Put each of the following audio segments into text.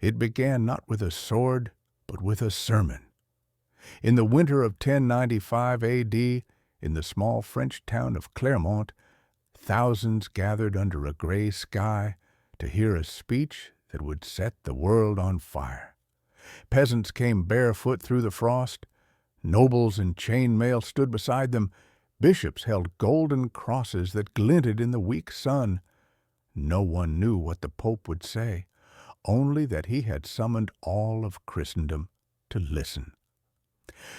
It began not with a sword, but with a sermon. In the winter of 1095 A.D., in the small French town of Clermont, thousands gathered under a gray sky to hear a speech that would set the world on fire. Peasants came barefoot through the frost. Nobles in chain mail stood beside them. Bishops held golden crosses that glinted in the weak sun. No one knew what the Pope would say, only that he had summoned all of Christendom to listen.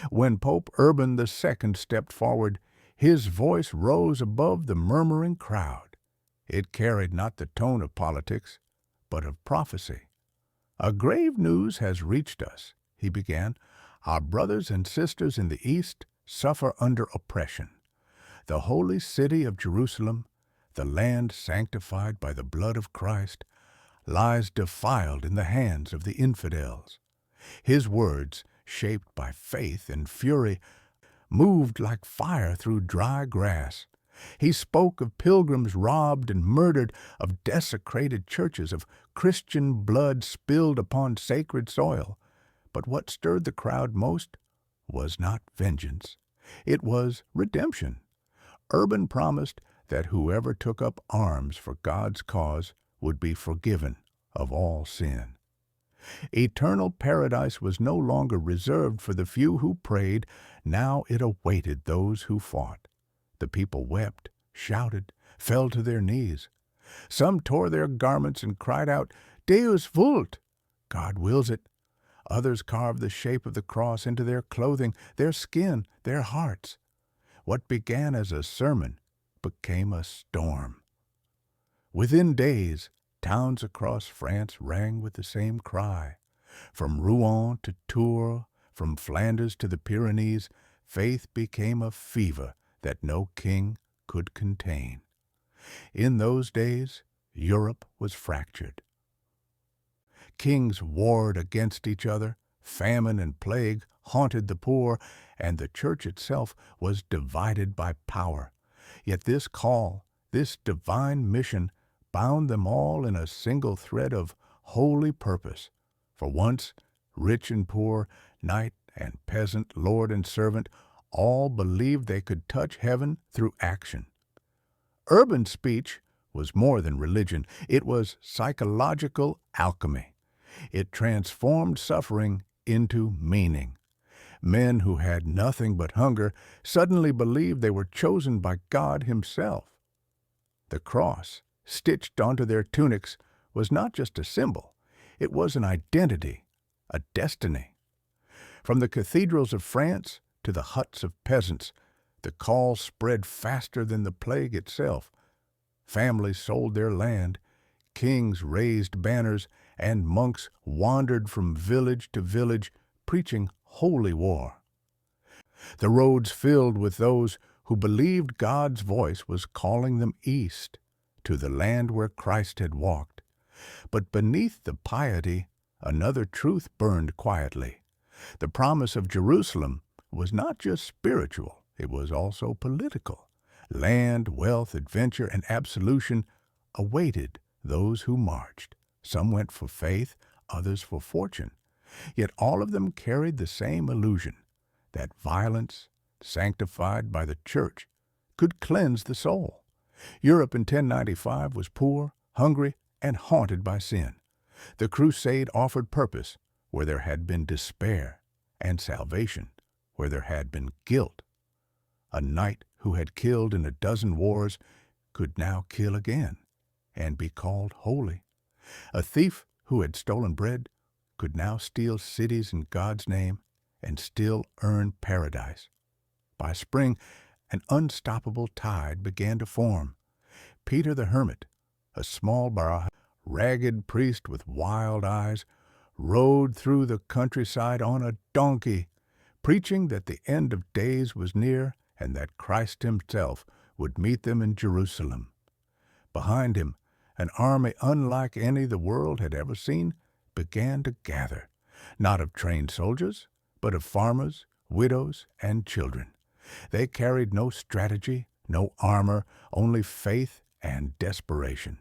When Pope Urban II stepped forward, his voice rose above the murmuring crowd. It carried not the tone of politics, but of prophecy. "A grave news has reached us," he began. "Our brothers and sisters in the East suffer under oppression. The holy city of Jerusalem, the land sanctified by the blood of Christ, lies defiled in the hands of the infidels." His words, shaped by faith and fury, moved like fire through dry grass. He spoke of pilgrims robbed and murdered, of desecrated churches, of Christian blood spilled upon sacred soil. But what stirred the crowd most was not vengeance. It was redemption. Urban promised that whoever took up arms for God's cause would be forgiven of all sin. Eternal paradise was no longer reserved for the few who prayed. Now it awaited those who fought. The people wept, shouted, fell to their knees. Some tore their garments and cried out, "Deus vult!" God wills it. Others carved the shape of the cross into their clothing, their skin, their hearts. What began as a sermon became a storm. Within days, towns across France rang with the same cry. From Rouen to Tours, from Flanders to the Pyrenees, faith became a fever that no king could contain. In those days, Europe was fractured. Kings warred against each other, famine and plague haunted the poor, and the church itself was divided by power. Yet this call, this divine mission, bound them all in a single thread of holy purpose. For once, rich and poor, knight and peasant, lord and servant, all believed they could touch heaven through action. Urban's speech was more than religion. It was psychological alchemy. It transformed suffering into meaning. Men who had nothing but hunger suddenly believed they were chosen by God Himself. The cross, stitched onto their tunics, was not just a symbol. It was an identity, a destiny. From the cathedrals of France to the huts of peasants, the call spread faster than the plague itself. Families sold their land, kings raised banners, and monks wandered from village to village, preaching holy war. The roads filled with those who believed God's voice was calling them east, to the land where Christ had walked. But beneath the piety, another truth burned quietly. The promise of Jerusalem was not just spiritual, it was also political. Land, wealth, adventure, and absolution awaited those who marched. Some went for faith, others for fortune. Yet all of them carried the same illusion, that violence, sanctified by the church, could cleanse the soul. Europe in 1095 was poor, hungry, and haunted by sin. The crusade offered purpose where there had been despair, and salvation where there had been guilt. A knight who had killed in a dozen wars could now kill again and be called holy. A thief who had stolen bread could now steal cities in God's name and still earn paradise. By spring, an unstoppable tide began to form. Peter the Hermit, a small ragged priest with wild eyes, rode through the countryside on a donkey, preaching that the end of days was near and that Christ Himself would meet them in Jerusalem. Behind him, an army unlike any the world had ever seen began to gather, not of trained soldiers, but of farmers, widows, and children. They carried no strategy, no armor, only faith and desperation.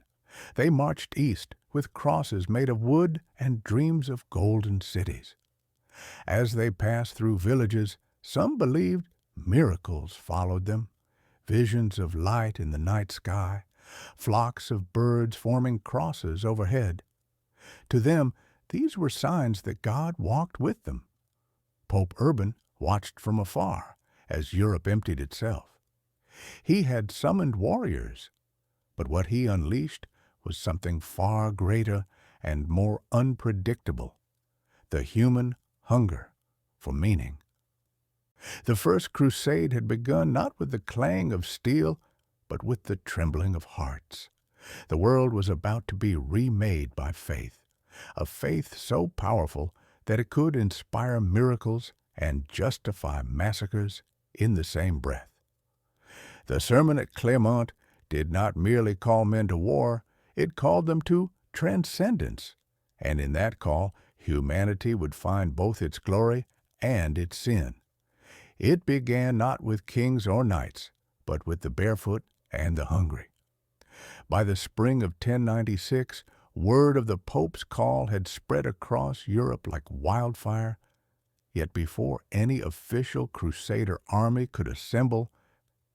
They marched east with crosses made of wood and dreams of golden cities. As they passed through villages, some believed miracles followed them, visions of light in the night sky, flocks of birds forming crosses overhead. To them, these were signs that God walked with them. Pope Urban watched from afar as Europe emptied itself. He had summoned warriors, but what he unleashed was something far greater and more unpredictable: the human hunger for meaning. The first crusade had begun not with the clang of steel, but with the trembling of hearts. The world was about to be remade by faith, a faith so powerful that it could inspire miracles and justify massacres in the same breath. The sermon at Clermont did not merely call men to war, it called them to transcendence, and in that call humanity would find both its glory and its sin. It began not with kings or knights, but with the barefoot and the hungry. By the spring of 1096, word of the Pope's call had spread across Europe like wildfire, yet before any official Crusader army could assemble,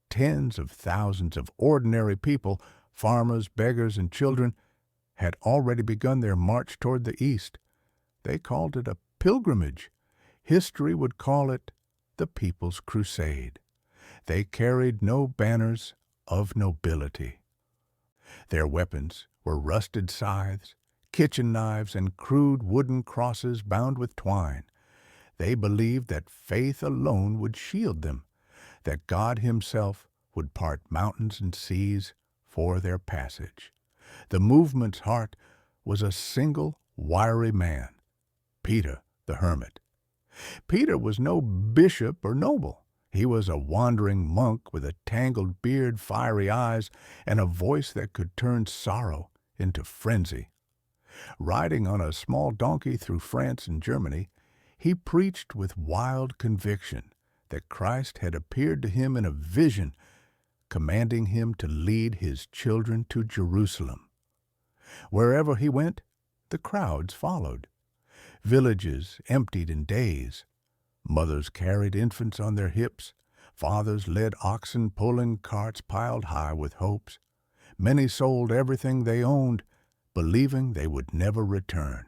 tens of thousands of ordinary people, farmers, beggars, and children, had already begun their march toward the east. They called it a pilgrimage. History would call it the People's Crusade. They carried no banners of nobility. Their weapons were rusted scythes, kitchen knives, and crude wooden crosses bound with twine. They believed that faith alone would shield them, that God himself would part mountains and seas for their passage. The movement's heart was a single, wiry man, Peter the Hermit. Peter was no bishop or noble. He was a wandering monk with a tangled beard, fiery eyes, and a voice that could turn sorrow into frenzy. Riding on a small donkey through France and Germany, he preached with wild conviction that Christ had appeared to him in a vision, commanding him to lead his children to Jerusalem. Wherever he went, the crowds followed. Villages emptied in days. Mothers carried infants on their hips. Fathers led oxen pulling carts piled high with hopes. Many sold everything they owned, believing they would never return.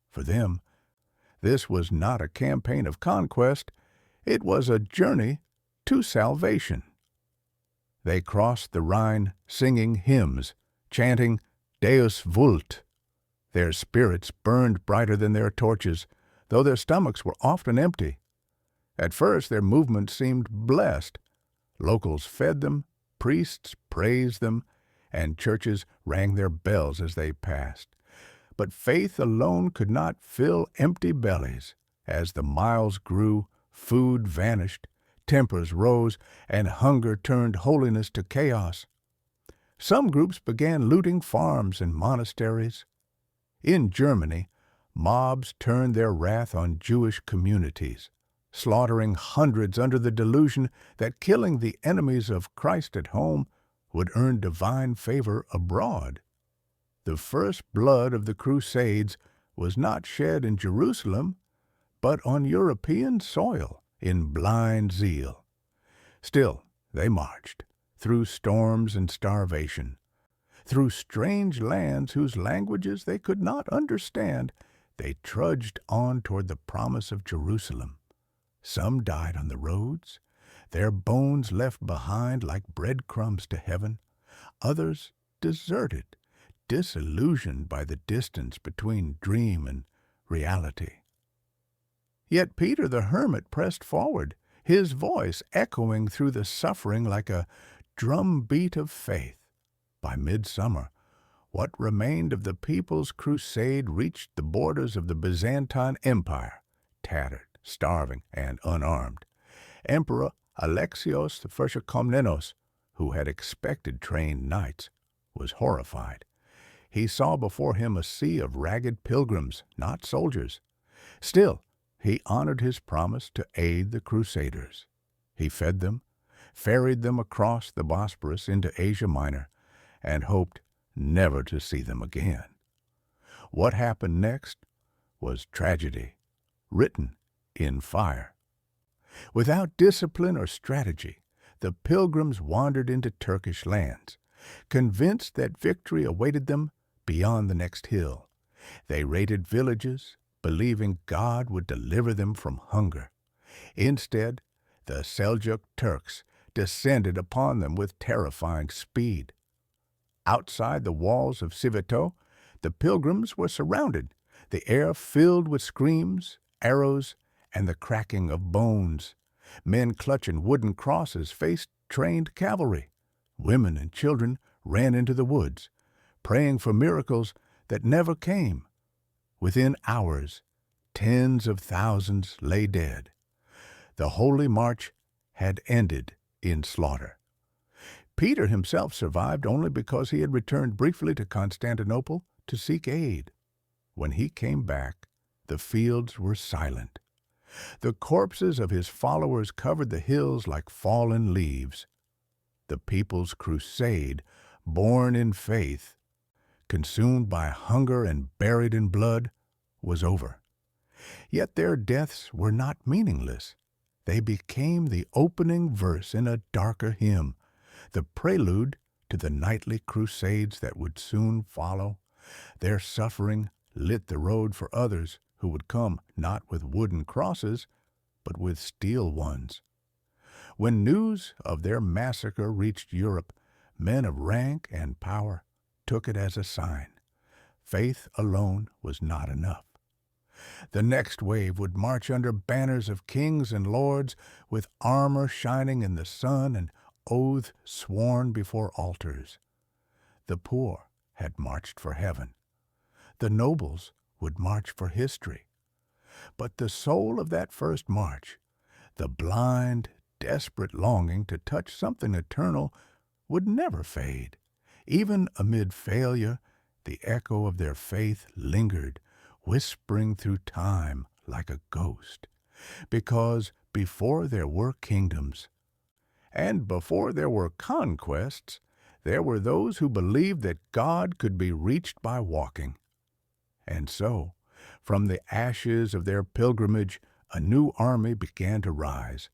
For them, this was not a campaign of conquest. It was a journey to salvation. They crossed the Rhine singing hymns, chanting Deus vult. Their spirits burned brighter than their torches, though their stomachs were often empty. At first their movement seemed blessed. Locals fed them, priests praised them, and churches rang their bells as they passed. But faith alone could not fill empty bellies. As the miles grew, food vanished, tempers rose, and hunger turned holiness to chaos. Some groups began looting farms and monasteries. In Germany, mobs turned their wrath on Jewish communities, slaughtering hundreds under the delusion that killing the enemies of Christ at home would earn divine favor abroad. The first blood of the Crusades was not shed in Jerusalem, but on European soil in blind zeal. Still, they marched, through storms and starvation, through strange lands whose languages they could not understand. They trudged on toward the promise of Jerusalem. Some died on the roads, their bones left behind like breadcrumbs to heaven. Others deserted, disillusioned by the distance between dream and reality. Yet Peter the Hermit pressed forward, his voice echoing through the suffering like a drumbeat of faith. By midsummer, what remained of the People's Crusade reached the borders of the Byzantine Empire, tattered, starving, and unarmed. Emperor Alexios the Komnenos, who had expected trained knights, was horrified. He saw before him a sea of ragged pilgrims, not soldiers. Still, he honored his promise to aid the Crusaders. He fed them, ferried them across the Bosporus into Asia Minor, and hoped never to see them again. What happened next was tragedy, written in fire. Without discipline or strategy, the pilgrims wandered into Turkish lands, convinced that victory awaited them beyond the next hill. They raided villages, believing God would deliver them from hunger. Instead, the Seljuk Turks descended upon them with terrifying speed. Outside the walls of Sivito, the pilgrims were surrounded, the air filled with screams, arrows, and the cracking of bones. Men clutching wooden crosses faced trained cavalry. Women and children ran into the woods, praying for miracles that never came. Within hours, tens of thousands lay dead. The Holy March had ended in slaughter. Peter himself survived only because he had returned briefly to Constantinople to seek aid. When he came back, the fields were silent. The corpses of his followers covered the hills like fallen leaves. The people's crusade, born in faith, consumed by hunger and buried in blood, was over. Yet their deaths were not meaningless. They became the opening verse in a darker hymn, the prelude to the nightly crusades that would soon follow. Their suffering lit the road for others who would come not with wooden crosses, but with steel ones. When news of their massacre reached Europe, men of rank and power took it as a sign. Faith alone was not enough. The next wave would march under banners of kings and lords, with armor shining in the sun and oaths sworn before altars. The poor had marched for heaven. The nobles would march for history. But the soul of that first march, the blind, desperate longing to touch something eternal, would never fade. Even amid failure, the echo of their faith lingered, whispering through time like a ghost. Because before there were kingdoms, and before there were conquests, there were those who believed that God could be reached by walking. And so, from the ashes of their pilgrimage, a new army began to rise,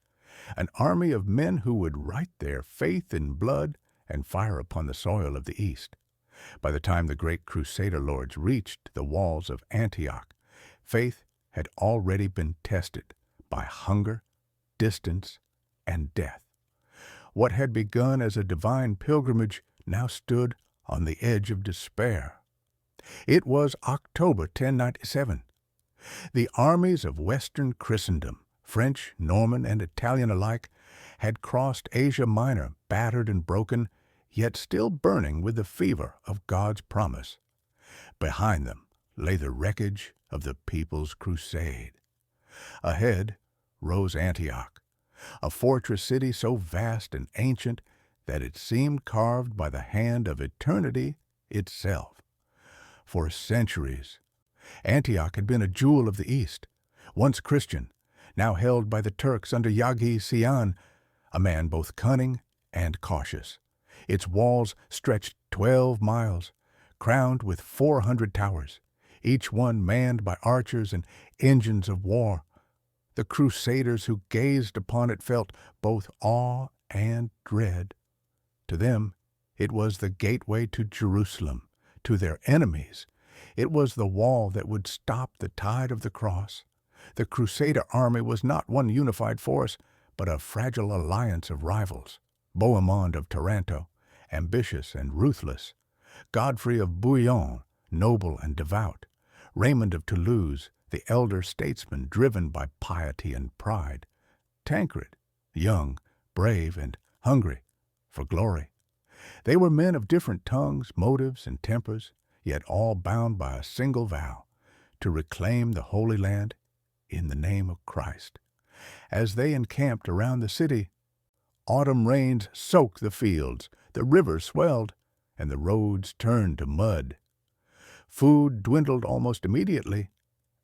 an army of men who would write their faith in blood and fire upon the soil of the East. By the time the great Crusader lords reached the walls of Antioch, faith had already been tested by hunger, distance, and death. What had begun as a divine pilgrimage now stood on the edge of despair. It was October 1097. The armies of Western Christendom, French, Norman, and Italian alike, had crossed Asia Minor, battered and broken, yet still burning with the fever of God's promise. Behind them lay the wreckage of the people's crusade. Ahead rose Antioch, a fortress city so vast and ancient that it seemed carved by the hand of eternity itself. For centuries, Antioch had been a jewel of the East, once Christian, now held by the Turks under Yagi Sian, a man both cunning and cautious. Its walls stretched 12 miles, crowned with 400 towers, each one manned by archers and engines of war. The Crusaders who gazed upon it felt both awe and dread. To them, it was the gateway to Jerusalem. To their enemies, it was the wall that would stop the tide of the cross. The Crusader army was not one unified force, but a fragile alliance of rivals. Bohemond of Taranto, ambitious and ruthless; Godfrey of Bouillon, noble and devout; Raymond of Toulouse, the elder statesman driven by piety and pride; Tancred, young, brave, and hungry for glory. They were men of different tongues, motives, and tempers, yet all bound by a single vow, to reclaim the Holy Land in the name of Christ. As they encamped around the city, autumn rains soaked the fields, the rivers swelled, and the roads turned to mud. Food dwindled almost immediately.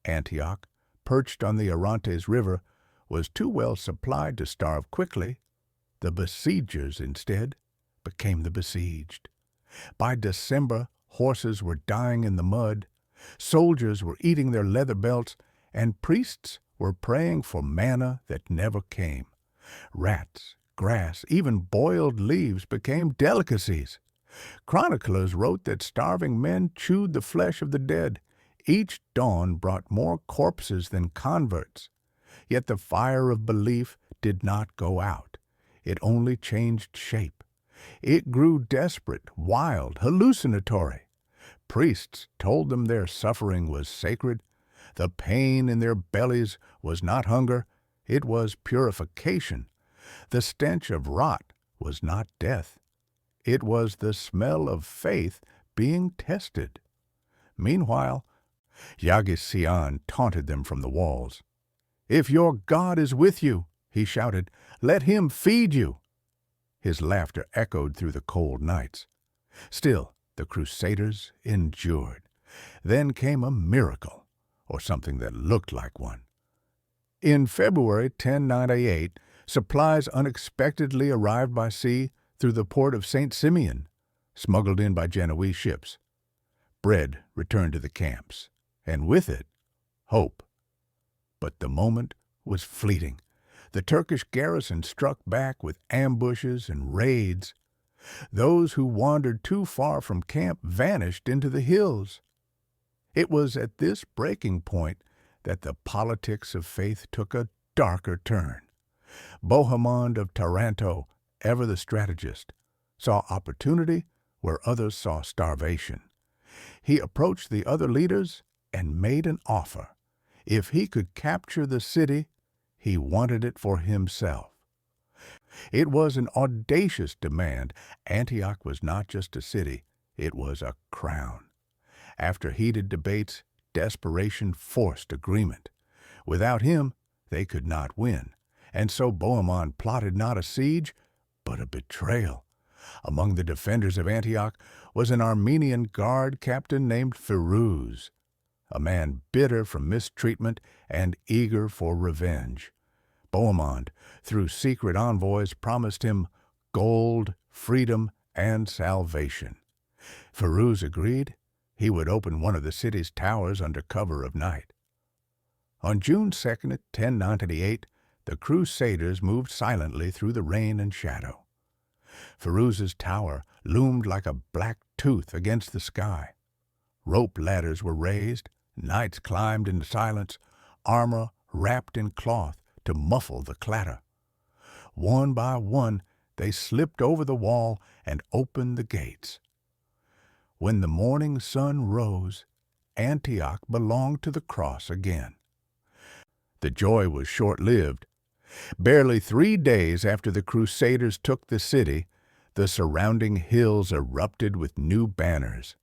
Antioch, perched on the Orontes River, was too well supplied to starve quickly. The besiegers, instead, became the besieged. By December, horses were dying in the mud. Soldiers were eating their leather belts, and priests were praying for manna that never came. Rats, grass, even boiled leaves became delicacies. Chroniclers wrote that starving men chewed the flesh of the dead. Each dawn brought more corpses than converts. Yet the fire of belief did not go out. It only changed shape. It grew desperate, wild, hallucinatory. Priests told them their suffering was sacred. The pain in their bellies was not hunger, it was purification. The stench of rot was not death. It was the smell of faith being tested. Meanwhile, Yagisian taunted them from the walls. "If your God is with you," he shouted, "let him feed you." His laughter echoed through the cold nights. Still, the Crusaders endured. Then came a miracle, or something that looked like one. In February 1098, supplies unexpectedly arrived by sea through the port of St. Simeon, smuggled in by Genoese ships. Bread returned to the camps, and with it, hope. But the moment was fleeting. The Turkish garrison struck back with ambushes and raids. Those who wandered too far from camp vanished into the hills. It was at this breaking point that the politics of faith took a darker turn. Bohemond of Taranto, ever the strategist, saw opportunity where others saw starvation. He approached the other leaders and made an offer. If he could capture the city, he wanted it for himself. It was an audacious demand. Antioch was not just a city, it was a crown. After heated debates, desperation forced agreement. Without him, they could not win, and so Bohemond plotted not a siege, but a betrayal. Among the defenders of Antioch was an Armenian guard captain named Firuz, a man bitter from mistreatment and eager for revenge. Bohemond, through secret envoys, promised him gold, freedom, and salvation. Firuz agreed. He would open one of the city's towers under cover of night. On June 2nd, 1098, the Crusaders moved silently through the rain and shadow. Firuz's tower loomed like a black tooth against the sky. Rope ladders were raised, knights climbed in silence, armor wrapped in cloth to muffle the clatter. One by one, they slipped over the wall and opened the gates. When the morning sun rose, Antioch belonged to the cross again. The joy was short-lived. Barely 3 days after the Crusaders took the city, the surrounding hills erupted with new banners.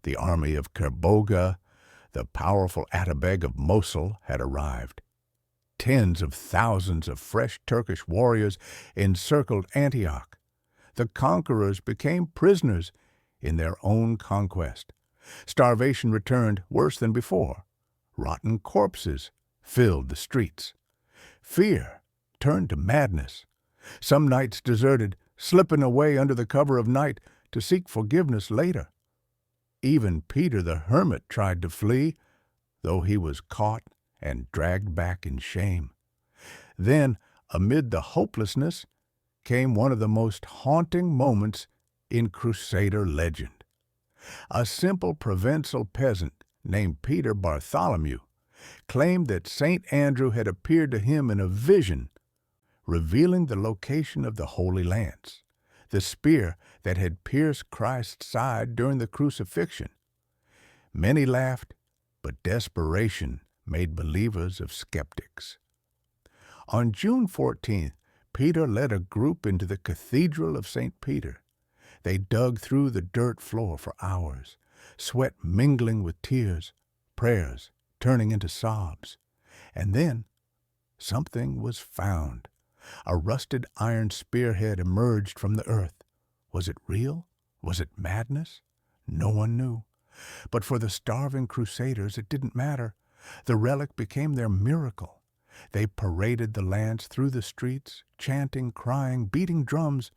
The army of Kerboga, the powerful Atabeg of Mosul, had arrived. Tens of thousands of fresh Turkish warriors encircled Antioch. The conquerors became prisoners in their own conquest. Starvation returned worse than before. Rotten corpses filled the streets. Fear turned to madness. Some knights deserted, slipping away under the cover of night to seek forgiveness later. Even Peter the Hermit tried to flee, though he was caught and dragged back in shame. Then, amid the hopelessness, came one of the most haunting moments in Crusader legend. A simple Provençal peasant named Peter Bartholomew claimed that St. Andrew had appeared to him in a vision, revealing the location of the Holy Lance, the spear that had pierced Christ's side during the crucifixion. Many laughed, but desperation made believers of skeptics. On June 14th, Peter led a group into the Cathedral of St. Peter. They dug through the dirt floor for hours, sweat mingling with tears, prayers turning into sobs. And then something was found. A rusted iron spearhead emerged from the earth. Was it real? Was it madness? No one knew. But for the starving Crusaders, it didn't matter. The relic became their miracle. They paraded the lance through the streets, chanting, crying, beating drums.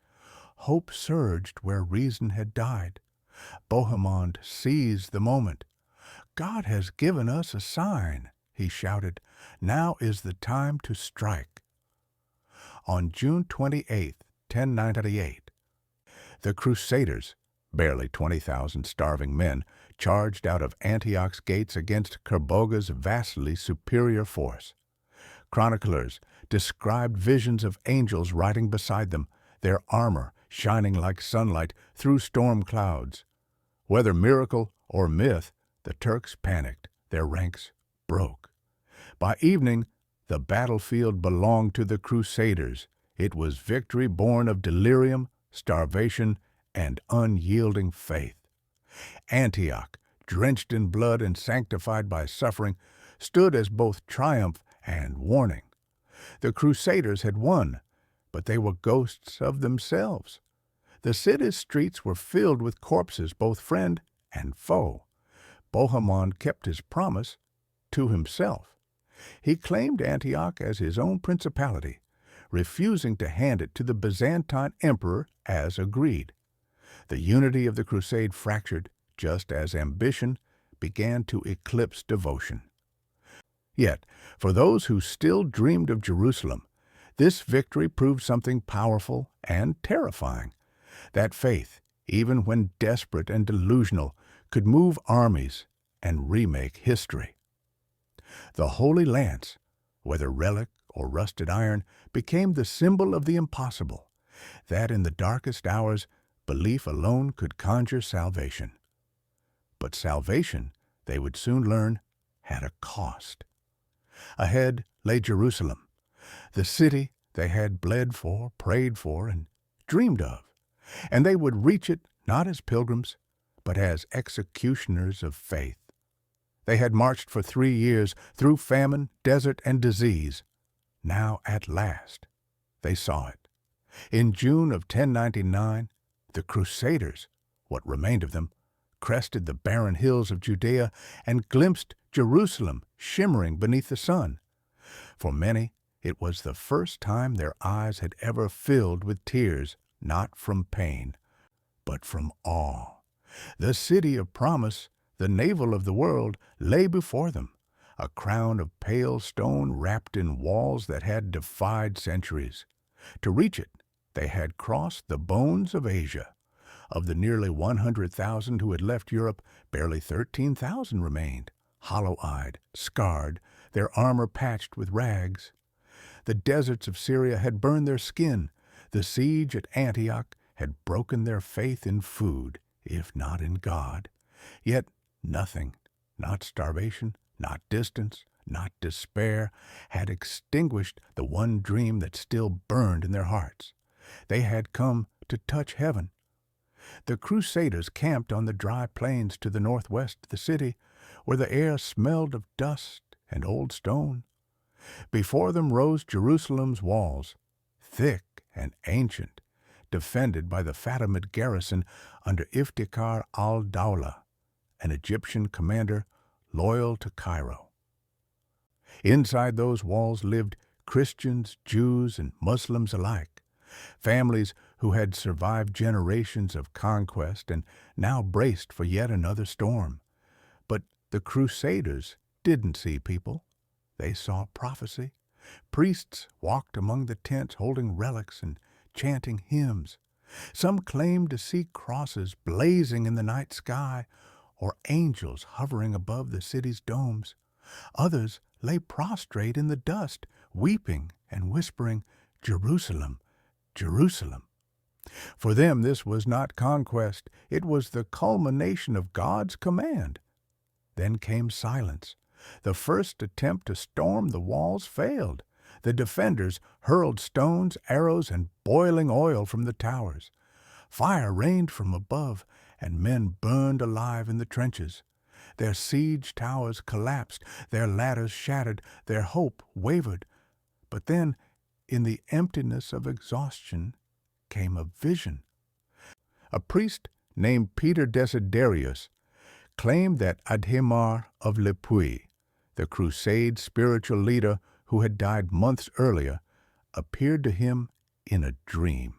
Hope surged where reason had died. Bohemond seized the moment. God has given us a sign, he shouted. Now is the time to strike. On June 28, 1098, the Crusaders, barely 20,000 starving men, charged out of Antioch's gates against Kerboga's vastly superior force. Chroniclers described visions of angels riding beside them, their armor shining like sunlight through storm clouds. Whether miracle or myth, the Turks panicked, their ranks broke. By evening, the battlefield belonged to the Crusaders. It was victory born of delirium, starvation, and unyielding faith. Antioch, drenched in blood and sanctified by suffering, stood as both triumph and warning. The Crusaders had won, but they were ghosts of themselves. The city's streets were filled with corpses, both friend and foe. Bohemond kept his promise to himself. He claimed Antioch as his own principality, refusing to hand it to the Byzantine emperor as agreed. The unity of the crusade fractured, just as ambition began to eclipse devotion. Yet, for those who still dreamed of Jerusalem, this victory proved something powerful and terrifying. That faith, even when desperate and delusional, could move armies and remake history. The Holy Lance, whether relic or rusted iron, became the symbol of the impossible, that in the darkest hours belief alone could conjure salvation. But salvation, they would soon learn, had a cost. Ahead lay Jerusalem, the city they had bled for, prayed for, and dreamed of, and they would reach it not as pilgrims, but as executioners of faith. They had marched for 3 years through famine, desert, and disease. Now, at last, they saw it. In June of 1099, the Crusaders, what remained of them, crested the barren hills of Judea and glimpsed Jerusalem shimmering beneath the sun. For many, it was the first time their eyes had ever filled with tears, not from pain, but from awe. The city of promise, the navel of the world, lay before them, a crown of pale stone wrapped in walls that had defied centuries. To reach it, they had crossed the bones of Asia. Of the nearly 100,000 who had left Europe, barely 13,000 remained, hollow-eyed, scarred, their armor patched with rags. The deserts of Syria had burned their skin. The siege at Antioch had broken their faith in food, if not in God. Yet nothing, not starvation, not distance, not despair, had extinguished the one dream that still burned in their hearts. They had come to touch heaven. The Crusaders camped on the dry plains to the northwest of the city, where the air smelled of dust and old stone. Before them rose Jerusalem's walls, thick and ancient, defended by the Fatimid garrison under Iftikhar al-Dawla, an Egyptian commander loyal to Cairo. Inside those walls lived Christians, Jews, and Muslims alike, families who had survived generations of conquest and now braced for yet another storm. But the Crusaders didn't see people. They saw prophecy. Priests walked among the tents holding relics and chanting hymns. Some claimed to see crosses blazing in the night sky or angels hovering above the city's domes. Others lay prostrate in the dust, weeping and whispering, "Jerusalem, Jerusalem." For them this was not conquest, it was the culmination of God's command. Then came silence. The first attempt to storm the walls failed. The defenders hurled stones, arrows, and boiling oil from the towers. Fire rained from above, and men burned alive in the trenches. Their siege towers collapsed, their ladders shattered, their hope wavered. But then, in the emptiness of exhaustion, came a vision. A priest named Peter Desiderius claimed that Adhemar of Lepuy, the crusade spiritual leader who had died months earlier, appeared to him in a dream.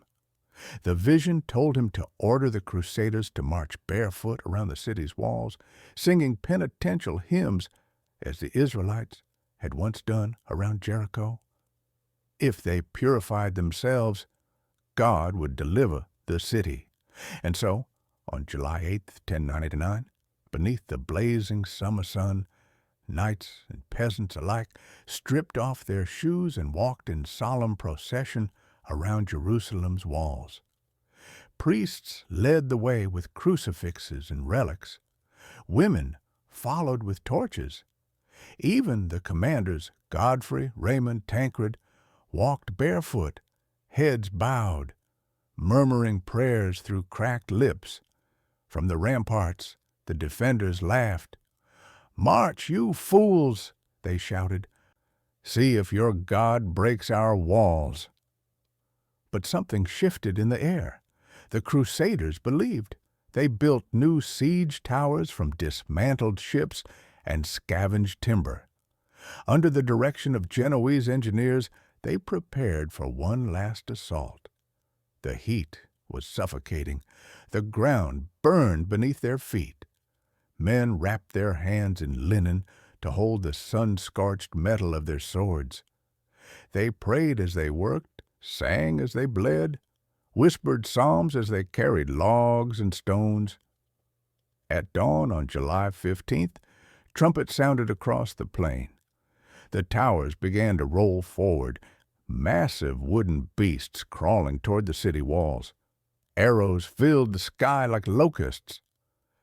The vision told him to order the Crusaders to march barefoot around the city's walls, singing penitential hymns as the Israelites had once done around Jericho. If they purified themselves, God would deliver the city. And so, on July 8th, 1099, beneath the blazing summer sun, knights and peasants alike stripped off their shoes and walked in solemn procession around Jerusalem's walls. Priests led the way with crucifixes and relics. Women followed with torches. Even the commanders, Godfrey, Raymond, Tancred, walked barefoot, heads bowed, murmuring prayers through cracked lips. From the ramparts, the defenders laughed. "March, you fools!" they shouted. "See if your God breaks our walls." But something shifted in the air. The Crusaders believed. They built new siege towers from dismantled ships and scavenged timber. Under the direction of Genoese engineers, they prepared for one last assault. The heat was suffocating. The ground burned beneath their feet. Men wrapped their hands in linen to hold the sun-scorched metal of their swords. They prayed as they worked, sang as they bled, whispered psalms as they carried logs and stones. At dawn on July 15th, trumpets sounded across the plain. The towers began to roll forward, massive wooden beasts crawling toward the city walls. Arrows filled the sky like locusts.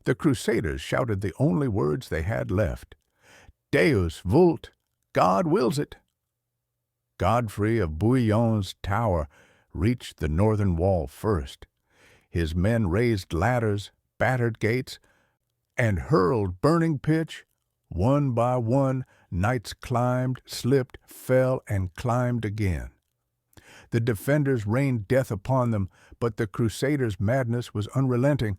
The Crusaders shouted the only words they had left. Deus vult, God wills it. Godfrey of Bouillon's tower reached the northern wall first. His men raised ladders, battered gates, and hurled burning pitch. One by one, knights climbed, slipped, fell, and climbed again. The defenders rained death upon them, but the Crusaders' madness was unrelenting.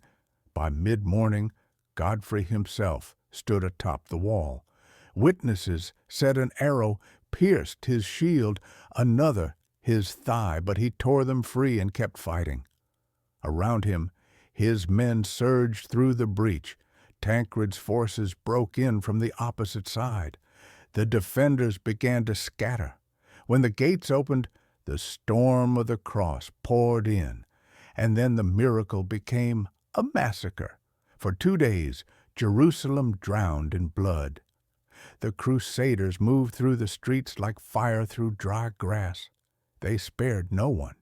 By mid-morning, Godfrey himself stood atop the wall. Witnesses said an arrow pierced his shield, another his thigh, but he tore them free and kept fighting. Around him, his men surged through the breach. Tancred's forces broke in from the opposite side. The defenders began to scatter. When the gates opened, the storm of the cross poured in, and then the miracle became a massacre. For 2 days, Jerusalem drowned in blood. The Crusaders moved through the streets like fire through dry grass. They spared no one,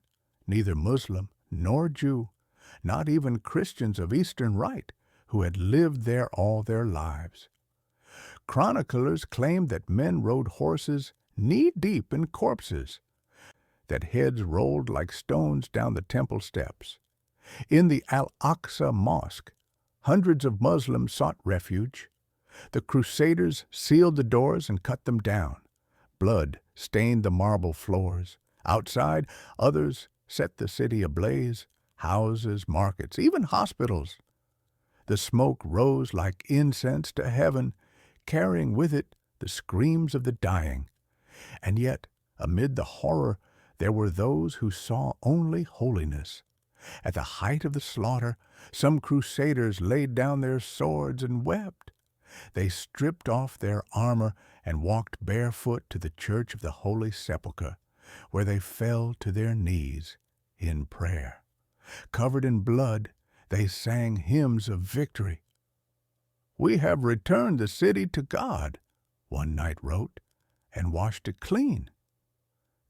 neither Muslim nor Jew, not even Christians of Eastern Rite, who had lived there all their lives. Chroniclers claimed that men rode horses knee-deep in corpses, that heads rolled like stones down the temple steps. In the Al-Aqsa Mosque, hundreds of Muslims sought refuge. The Crusaders sealed the doors and cut them down. Blood stained the marble floors. Outside, others set the city ablaze, houses, markets, even hospitals. The smoke rose like incense to heaven, carrying with it the screams of the dying. And yet, amid the horror, there were those who saw only holiness. At the height of the slaughter, some Crusaders laid down their swords and wept. They stripped off their armor and walked barefoot to the Church of the Holy Sepulchre, where they fell to their knees in prayer. Covered in blood, they sang hymns of victory. "We have returned the city to God," one knight wrote, "and washed it clean."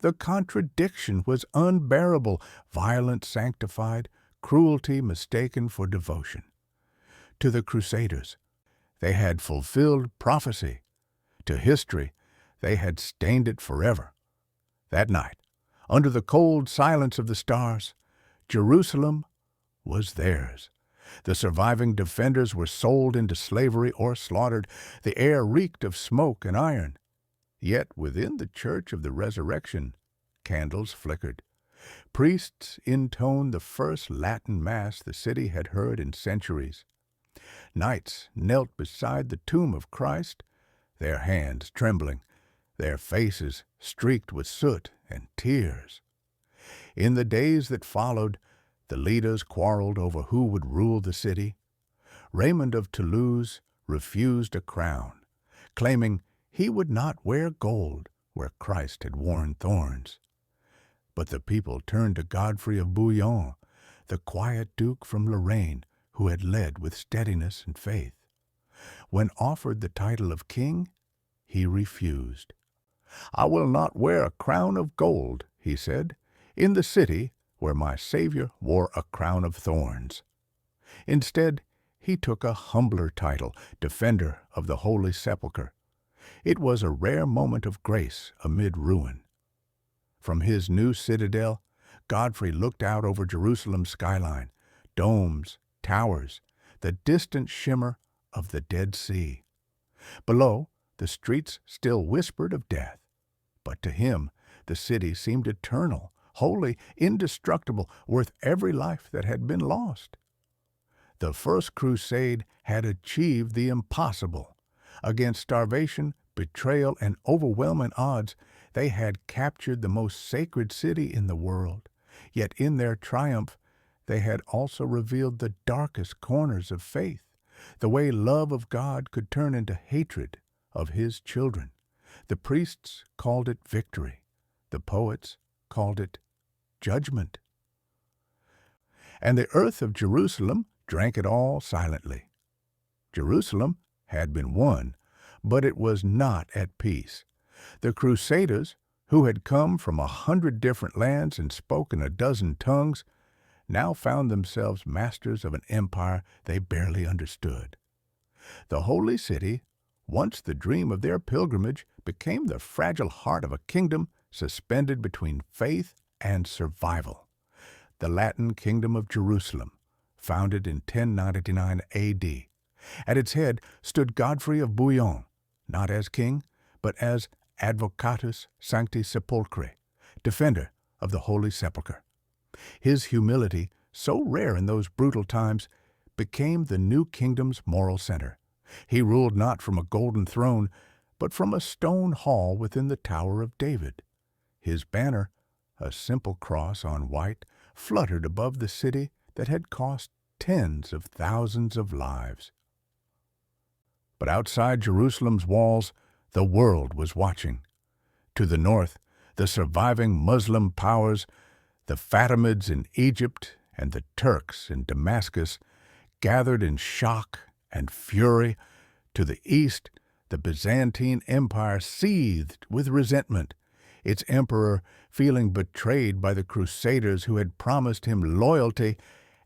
The contradiction was unbearable, violence sanctified, cruelty mistaken for devotion. To the Crusaders, they had fulfilled prophecy. To history, they had stained it forever. That night, under the cold silence of the stars, Jerusalem was theirs. The surviving defenders were sold into slavery or slaughtered. The air reeked of smoke and iron. Yet within the Church of the Resurrection, candles flickered. Priests intoned the first Latin Mass the city had heard in centuries. Knights knelt beside the tomb of Christ, their hands trembling, their faces streaked with soot and tears. In the days that followed, The leaders quarreled over who would rule the city. Raymond of Toulouse refused a crown, claiming he would not wear gold where Christ had worn thorns. But the people turned to Godfrey of Bouillon, the quiet duke from Lorraine who had led with steadiness and faith. When offered the title of king, he refused. "I will not wear a crown of gold," he said, "in the city where my Savior wore a crown of thorns." Instead, he took a humbler title, Defender of the Holy Sepulchre. It was a rare moment of grace amid ruin. From his new citadel, Godfrey looked out over Jerusalem's skyline, domes, towers, the distant shimmer of the Dead Sea. Below, the streets still whispered of death, but to him the city seemed eternal, holy, indestructible, worth every life that had been lost. The First Crusade had achieved the impossible. Against starvation, betrayal, and overwhelming odds, they had captured the most sacred city in the world. Yet in their triumph, they had also revealed the darkest corners of faith, the way love of God could turn into hatred of His children. The priests called it victory. The poets called it judgment. And the earth of Jerusalem drank it all silently. Jerusalem had been won, but it was not at peace. The Crusaders, who had come from 100 different lands and spoken a dozen tongues, now found themselves masters of an empire they barely understood. The holy city, once the dream of their pilgrimage, became the fragile heart of a kingdom suspended between faith and survival. The Latin Kingdom of Jerusalem, founded in 1099 A.D. At its head stood Godfrey of Bouillon, not as king, but as Advocatus Sancti Sepulchre, defender of the Holy Sepulchre. His humility, so rare in those brutal times, became the new kingdom's moral center. He ruled not from a golden throne, but from a stone hall within the Tower of David. His banner, a simple cross on white, fluttered above the city that had cost tens of thousands of lives. But outside Jerusalem's walls, the world was watching. To the north, the surviving Muslim powers, the Fatimids in Egypt and the Turks in Damascus, gathered in shock and fury. To the east, the Byzantine Empire seethed with resentment, its emperor feeling betrayed by the Crusaders who had promised him loyalty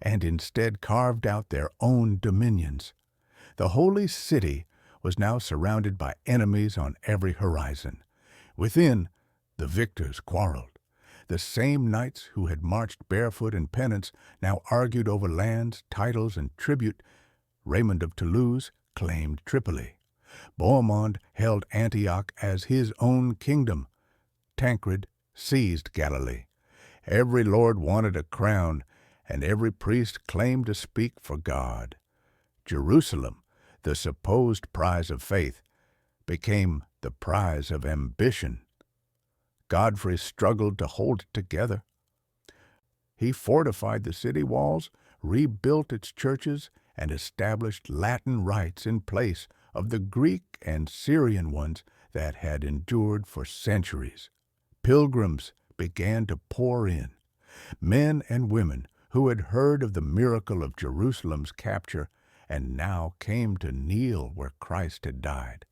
and instead carved out their own dominions. The holy city was now surrounded by enemies on every horizon. Within, the victors quarreled. The same knights who had marched barefoot in penance now argued over lands, titles, and tribute. Raymond of Toulouse claimed Tripoli. Bohemond held Antioch as his own kingdom. Tancred seized Galilee. Every lord wanted a crown, and every priest claimed to speak for God. Jerusalem, the supposed prize of faith, became the prize of ambition. Godfrey struggled to hold it together. He fortified the city walls, rebuilt its churches, and established Latin rites in place of the Greek and Syrian ones that had endured for centuries. Pilgrims began to pour in, men and women who had heard of the miracle of Jerusalem's capture and now came to kneel where Christ had died.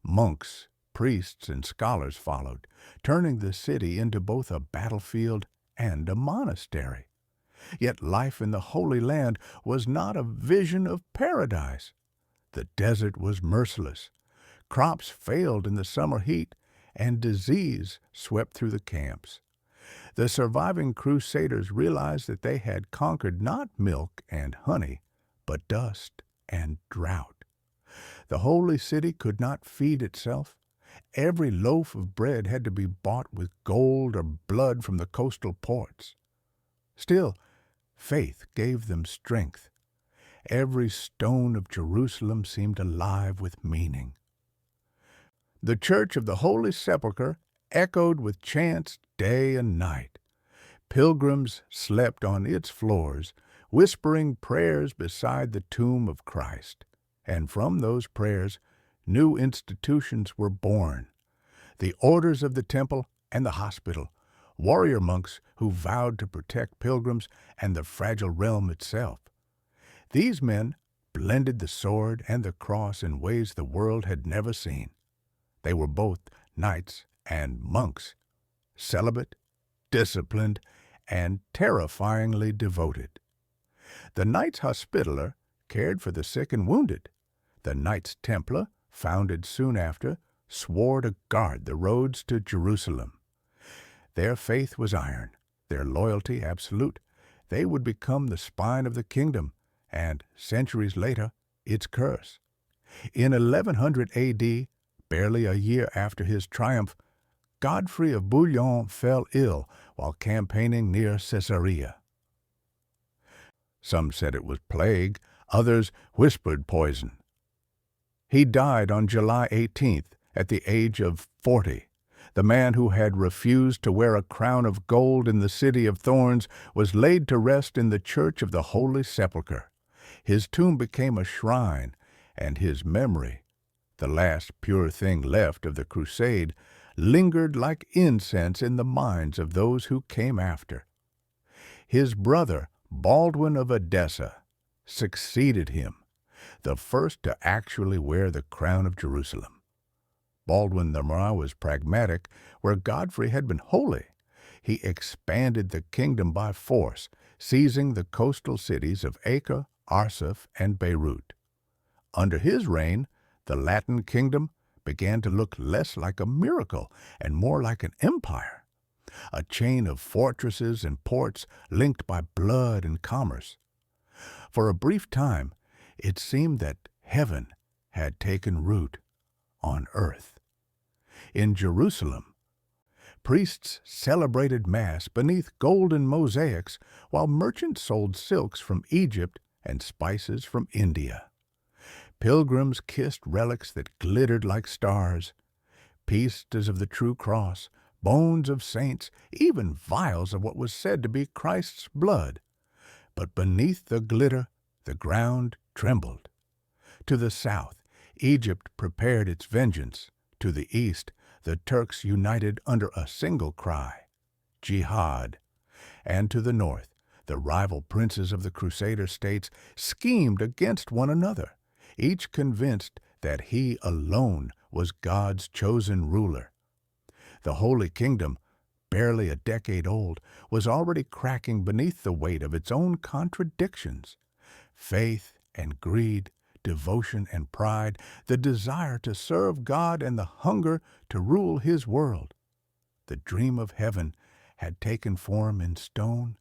Monks, priests, and scholars followed, turning the city into both a battlefield and a monastery. Yet life in the Holy Land was not a vision of paradise. The desert was merciless. Crops failed in the summer heat, and disease swept through the camps. The surviving Crusaders realized that they had conquered not milk and honey, but dust and drought. The holy city could not feed itself. Every loaf of bread had to be bought with gold or blood from the coastal ports. Still, faith gave them strength. Every stone of Jerusalem seemed alive with meaning. The Church of the Holy Sepulchre echoed with chants day and night. Pilgrims slept on its floors, whispering prayers beside the tomb of Christ. And from those prayers, new institutions were born. The orders of the temple and the hospital, warrior monks who vowed to protect pilgrims and the fragile realm itself. These men blended the sword and the cross in ways the world had never seen. They were both knights and monks, celibate, disciplined, and terrifyingly devoted. The Knights Hospitaller cared for the sick and wounded. The Knights Templar, founded soon after, swore to guard the roads to Jerusalem. Their faith was iron, their loyalty absolute. They would become the spine of the kingdom, and, centuries later, its curse. In 1100 A.D., barely a year after his triumph, Godfrey of Bouillon fell ill while campaigning near Caesarea. Some said it was plague, others whispered poison. He died on July 18th at the age of 40. The man who had refused to wear a crown of gold in the city of thorns was laid to rest in the church of the Holy Sepulchre. His tomb became a shrine, and his memory, the last pure thing left of the crusade, lingered like incense in the minds of those who came after. His brother, Baldwin of Edessa, succeeded him, the first to actually wear the crown of Jerusalem. Baldwin the Marah was pragmatic, where Godfrey had been holy. He expanded the kingdom by force, seizing the coastal cities of Acre, Arsuf, and Beirut. Under his reign, the Latin kingdom began to look less like a miracle and more like an empire, a chain of fortresses and ports linked by blood and commerce. For a brief time, it seemed that heaven had taken root on earth. In Jerusalem, priests celebrated Mass beneath golden mosaics while merchants sold silks from Egypt and spices from India. Pilgrims kissed relics that glittered like stars, pistas of the true cross, bones of saints, even vials of what was said to be Christ's blood. But beneath the glitter, the ground trembled. To the south, Egypt prepared its vengeance. To the east, the Turks united under a single cry, Jihad. And to the north, the rival princes of the Crusader states schemed against one another, each convinced that he alone was God's chosen ruler. The Holy Kingdom, barely a decade old, was already cracking beneath the weight of its own contradictions. Faith and greed, devotion and pride, the desire to serve God and the hunger to rule His world. The dream of heaven had taken form in stone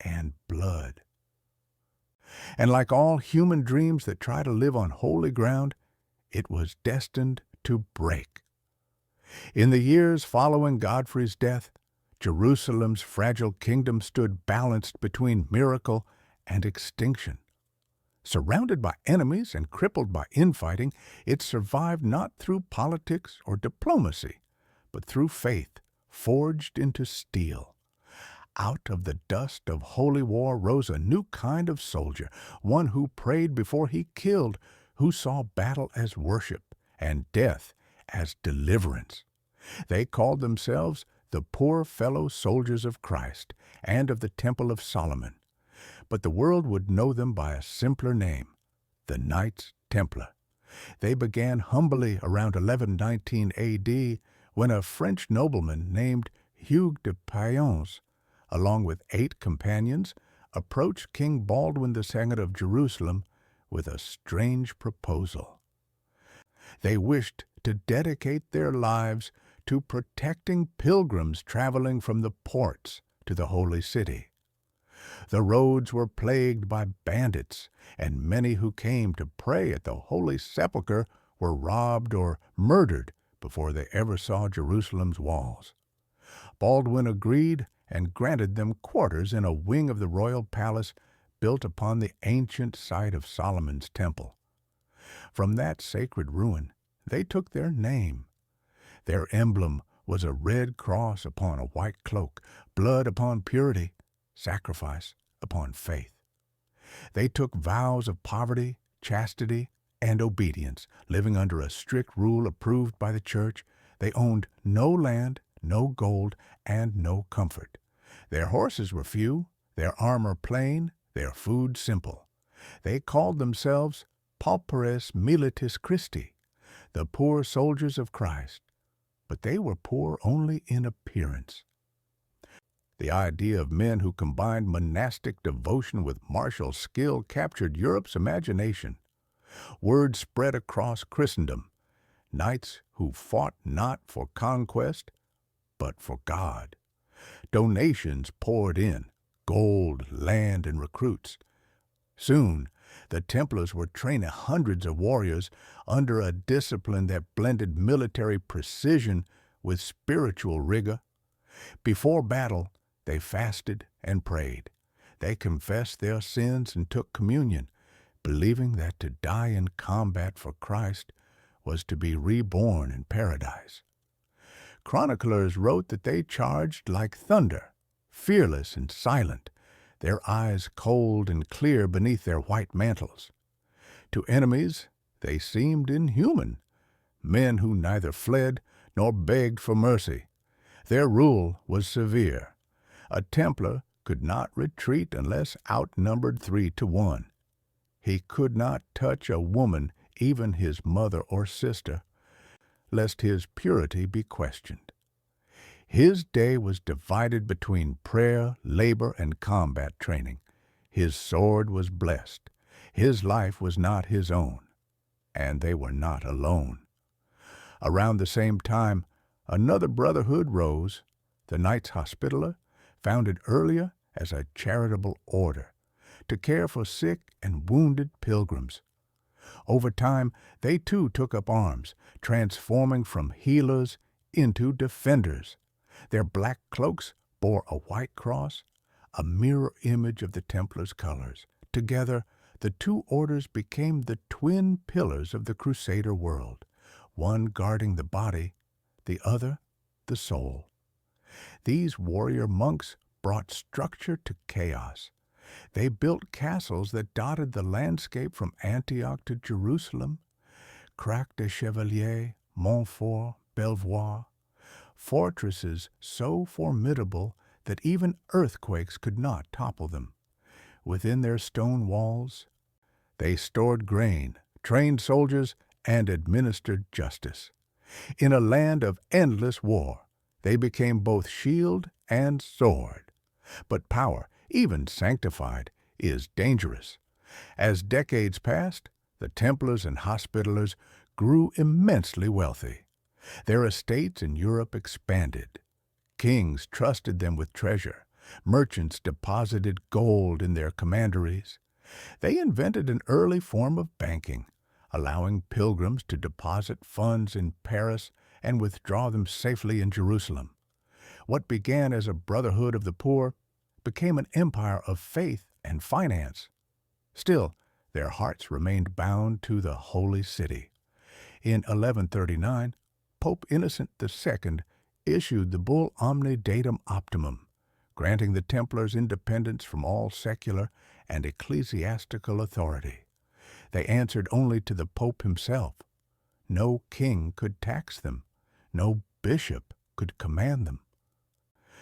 and blood. And like all human dreams that try to live on holy ground, it was destined to break. In the years following Godfrey's death, Jerusalem's fragile kingdom stood balanced between miracle and extinction. Surrounded by enemies and crippled by infighting, it survived not through politics or diplomacy, but through faith forged into steel. Out of the dust of holy war rose a new kind of soldier, one who prayed before he killed, who saw battle as worship and death as deliverance. They called themselves the poor fellow soldiers of Christ and of the Temple of Solomon. But the world would know them by a simpler name, the Knights Templar. They began humbly around 1119 A.D. when a French nobleman named Hugues de Payens, along with 8 companions, approached King Baldwin II of Jerusalem with a strange proposal. They wished to dedicate their lives to protecting pilgrims traveling from the ports to the holy city. The roads were plagued by bandits, and many who came to pray at the Holy Sepulchre were robbed or murdered before they ever saw Jerusalem's walls. Baldwin agreed and granted them quarters in a wing of the royal palace built upon the ancient site of Solomon's temple. From that sacred ruin, they took their name. Their emblem was a red cross upon a white cloak, blood upon purity, sacrifice upon faith. They took vows of poverty, chastity, and obedience, living under a strict rule approved by the church. They owned no land, no gold, and no comfort. Their horses were few, their armor plain, their food simple. They called themselves pauperes militis Christi, the poor soldiers of Christ, but they were poor only in appearance. The idea of men who combined monastic devotion with martial skill captured Europe's imagination. Word spread across Christendom, knights who fought not for conquest, but for God. Donations poured in, gold, land, and recruits. Soon, the Templars were training hundreds of warriors under a discipline that blended military precision with spiritual rigor. Before battle, they fasted and prayed. They confessed their sins and took communion, believing that to die in combat for Christ was to be reborn in paradise. Chroniclers wrote that they charged like thunder, fearless and silent, their eyes cold and clear beneath their white mantles. To enemies, they seemed inhuman, men who neither fled nor begged for mercy. Their rule was severe. A Templar could not retreat unless outnumbered 3-1. He could not touch a woman, even his mother or sister, lest his purity be questioned. His day was divided between prayer, labor, and combat training. His sword was blessed. His life was not his own, and they were not alone. Around the same time, another brotherhood rose, the Knights Hospitaller, founded earlier as a charitable order, to care for sick and wounded pilgrims. Over time, they too took up arms, transforming from healers into defenders. Their black cloaks bore a white cross, a mirror image of the Templars' colors. Together, the two orders became the twin pillars of the Crusader world, one guarding the body, the other the soul. These warrior monks brought structure to chaos. They built castles that dotted the landscape from Antioch to Jerusalem, Crac des Chevaliers, Montfort, Belvoir, fortresses so formidable that even earthquakes could not topple them. Within their stone walls, they stored grain, trained soldiers, and administered justice. In a land of endless war, they became both shield and sword. But power, even sanctified, is dangerous. As decades passed, the Templars and Hospitallers grew immensely wealthy. Their estates in Europe expanded. Kings trusted them with treasure. Merchants deposited gold in their commanderies. They invented an early form of banking, allowing pilgrims to deposit funds in Paris and withdraw them safely in Jerusalem. What began as a brotherhood of the poor became an empire of faith and finance. Still, their hearts remained bound to the Holy City. In 1139, Pope Innocent II issued the bull Omne Datum Optimum, granting the Templars independence from all secular and ecclesiastical authority. They answered only to the Pope himself. No king could tax them. No bishop could command them.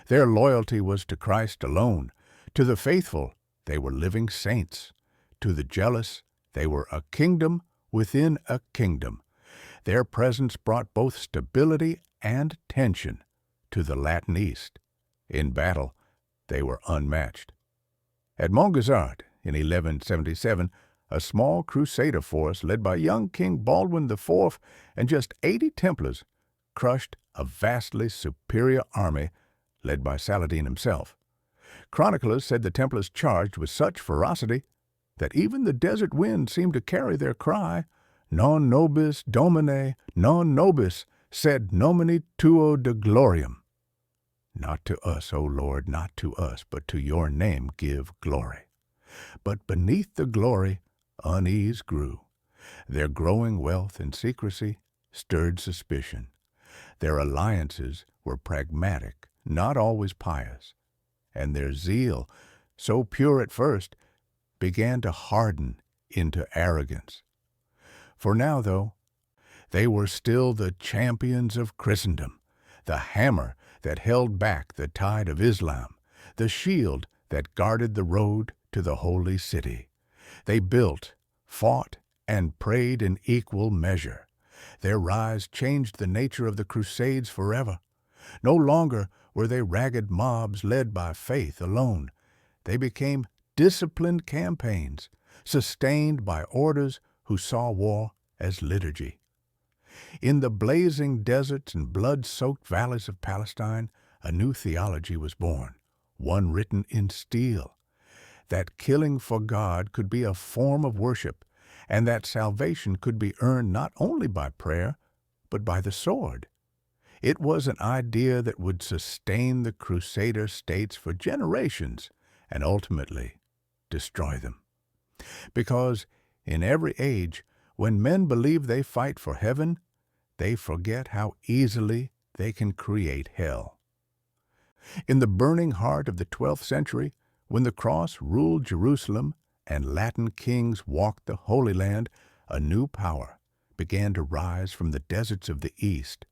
Their loyalty was to Christ alone. To the faithful, they were living saints. To the jealous, they were a kingdom within a kingdom. Their presence brought both stability and tension to the Latin East. In battle, they were unmatched. At Montgazard, in 1177, a small Crusader force led by young King Baldwin IV and just 80 Templars crushed a vastly superior army led by Saladin himself. Chroniclers said the Templars charged with such ferocity that even the desert wind seemed to carry their cry, Non nobis Domine, non nobis, sed nomini tuo de gloriam. Not to us, O Lord, not to us, but to your name give glory. But beneath the glory, unease grew. Their growing wealth and secrecy stirred suspicion. Their alliances were pragmatic, not always pious, and their zeal, so pure at first, began to harden into arrogance. For now, though, they were still the champions of Christendom, the hammer that held back the tide of Islam, the shield that guarded the road to the holy city. They built, fought, and prayed in equal measure. Their rise changed the nature of the Crusades forever. No longer were they ragged mobs led by faith alone. They became disciplined campaigns, sustained by orders who saw war as liturgy. In the blazing deserts and blood-soaked valleys of Palestine, a new theology was born, one written in steel, that killing for God could be a form of worship, and that salvation could be earned not only by prayer, but by the sword. It was an idea that would sustain the Crusader states for generations and ultimately destroy them. Because in every age, when men believe they fight for heaven, they forget how easily they can create hell. In the burning heart of the 12th century, when the cross ruled Jerusalem and Latin kings walked the Holy Land, a new power began to rise from the deserts of the East,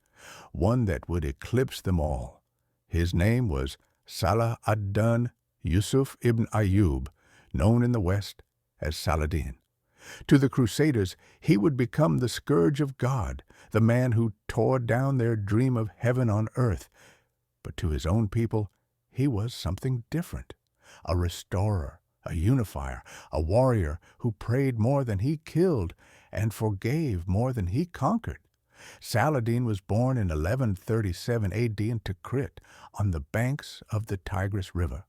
one that would eclipse them all. His name was Salah ad-Din Yusuf ibn Ayyub, known in the West as Saladin. To the Crusaders, he would become the scourge of God, the man who tore down their dream of heaven on earth. But to his own people, he was something different, a restorer, a unifier, a warrior who prayed more than he killed and forgave more than he conquered. Saladin was born in 1137 A.D. in Tikrit, on the banks of the Tigris River.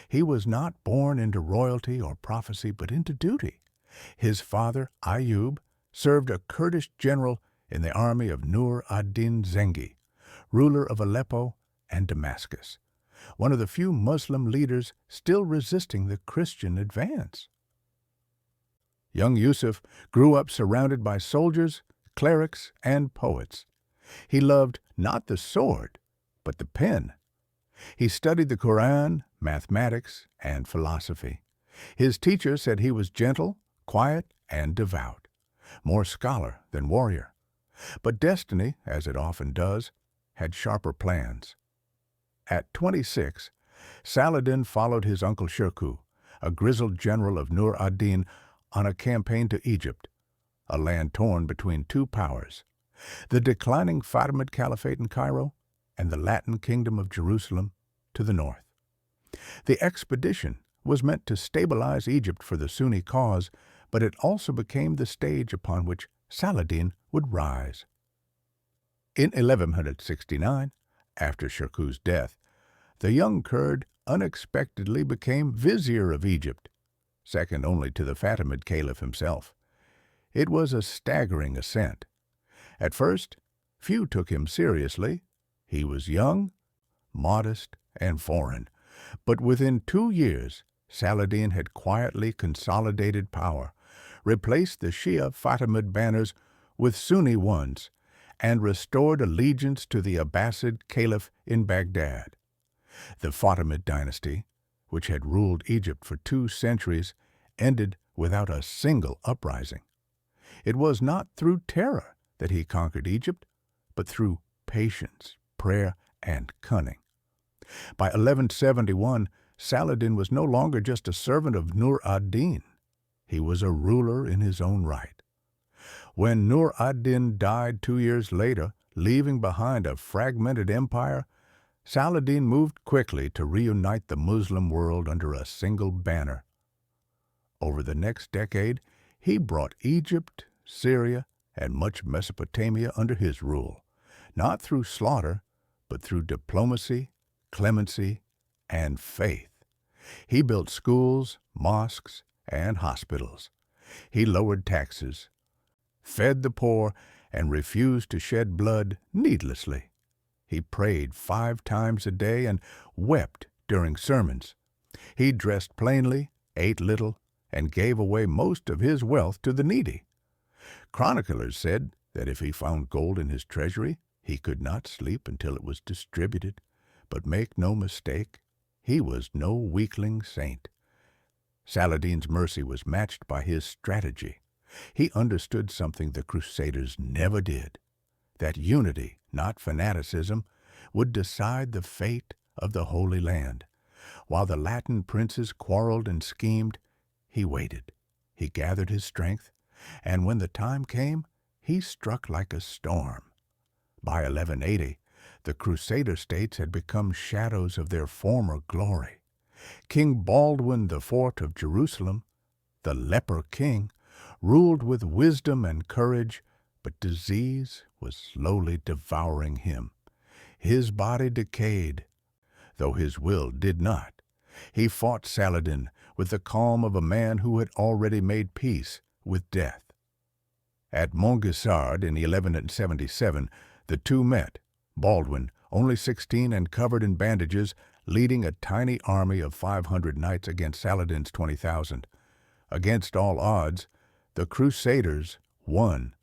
He was not born into royalty or prophecy, but into duty. His father, Ayyub, served a Kurdish general in the army of Nur ad-Din Zengi, ruler of Aleppo and Damascus, one of the few Muslim leaders still resisting the Christian advance. Young Yusuf grew up surrounded by soldiers, clerics, and poets. He loved not the sword, but the pen. He studied the Quran, mathematics, and philosophy. His teacher said he was gentle, quiet, and devout, more scholar than warrior. But destiny, as it often does, had sharper plans. At 26, Saladin followed his uncle Shirkuh, a grizzled general of Nur ad-Din, on a campaign to Egypt, a land torn between two powers, the declining Fatimid Caliphate in Cairo and the Latin Kingdom of Jerusalem to the north. The expedition was meant to stabilize Egypt for the Sunni cause, but it also became the stage upon which Saladin would rise. In 1169, after Shirkuh's death, the young Kurd unexpectedly became vizier of Egypt, second only to the Fatimid Caliph himself. It was a staggering ascent. At first, few took him seriously. He was young, modest, and foreign. But within 2 years, Saladin had quietly consolidated power, replaced the Shia Fatimid banners with Sunni ones, and restored allegiance to the Abbasid Caliph in Baghdad. The Fatimid dynasty, which had ruled Egypt for 2 centuries, ended without a single uprising. It was not through terror that he conquered Egypt, but through patience, prayer, and cunning. By 1171, Saladin was no longer just a servant of Nur ad-Din. He was a ruler in his own right. When Nur ad-Din died 2 years later, leaving behind a fragmented empire, Saladin moved quickly to reunite the Muslim world under a single banner. Over the next decade, he brought Egypt, Syria, and much Mesopotamia under his rule, not through slaughter, but through diplomacy, clemency, and faith. He built schools, mosques, and hospitals. He lowered taxes, fed the poor, and refused to shed blood needlessly. He prayed 5 times a day and wept during sermons. He dressed plainly, ate little, and gave away most of his wealth to the needy. Chroniclers said that if he found gold in his treasury, He could not sleep until it was distributed, but make no mistake, he was no weakling saint. Saladin's mercy was matched by his strategy. He understood something the Crusaders never did, that unity, not fanaticism, would decide the fate of the Holy Land. While the Latin princes quarreled and schemed, he waited. He gathered his strength, and when the time came, he struck like a storm. By 1180, the Crusader states had become shadows of their former glory. King Baldwin IV of Jerusalem, the leper king, ruled with wisdom and courage, but disease was slowly devouring him. His body decayed, though his will did not. He fought Saladin with the calm of a man who had already made peace with death. At Montgisard in 1177, the two met, Baldwin, only 16 and covered in bandages, leading a tiny army of 500 knights against Saladin's 20,000. Against all odds, the Crusaders won.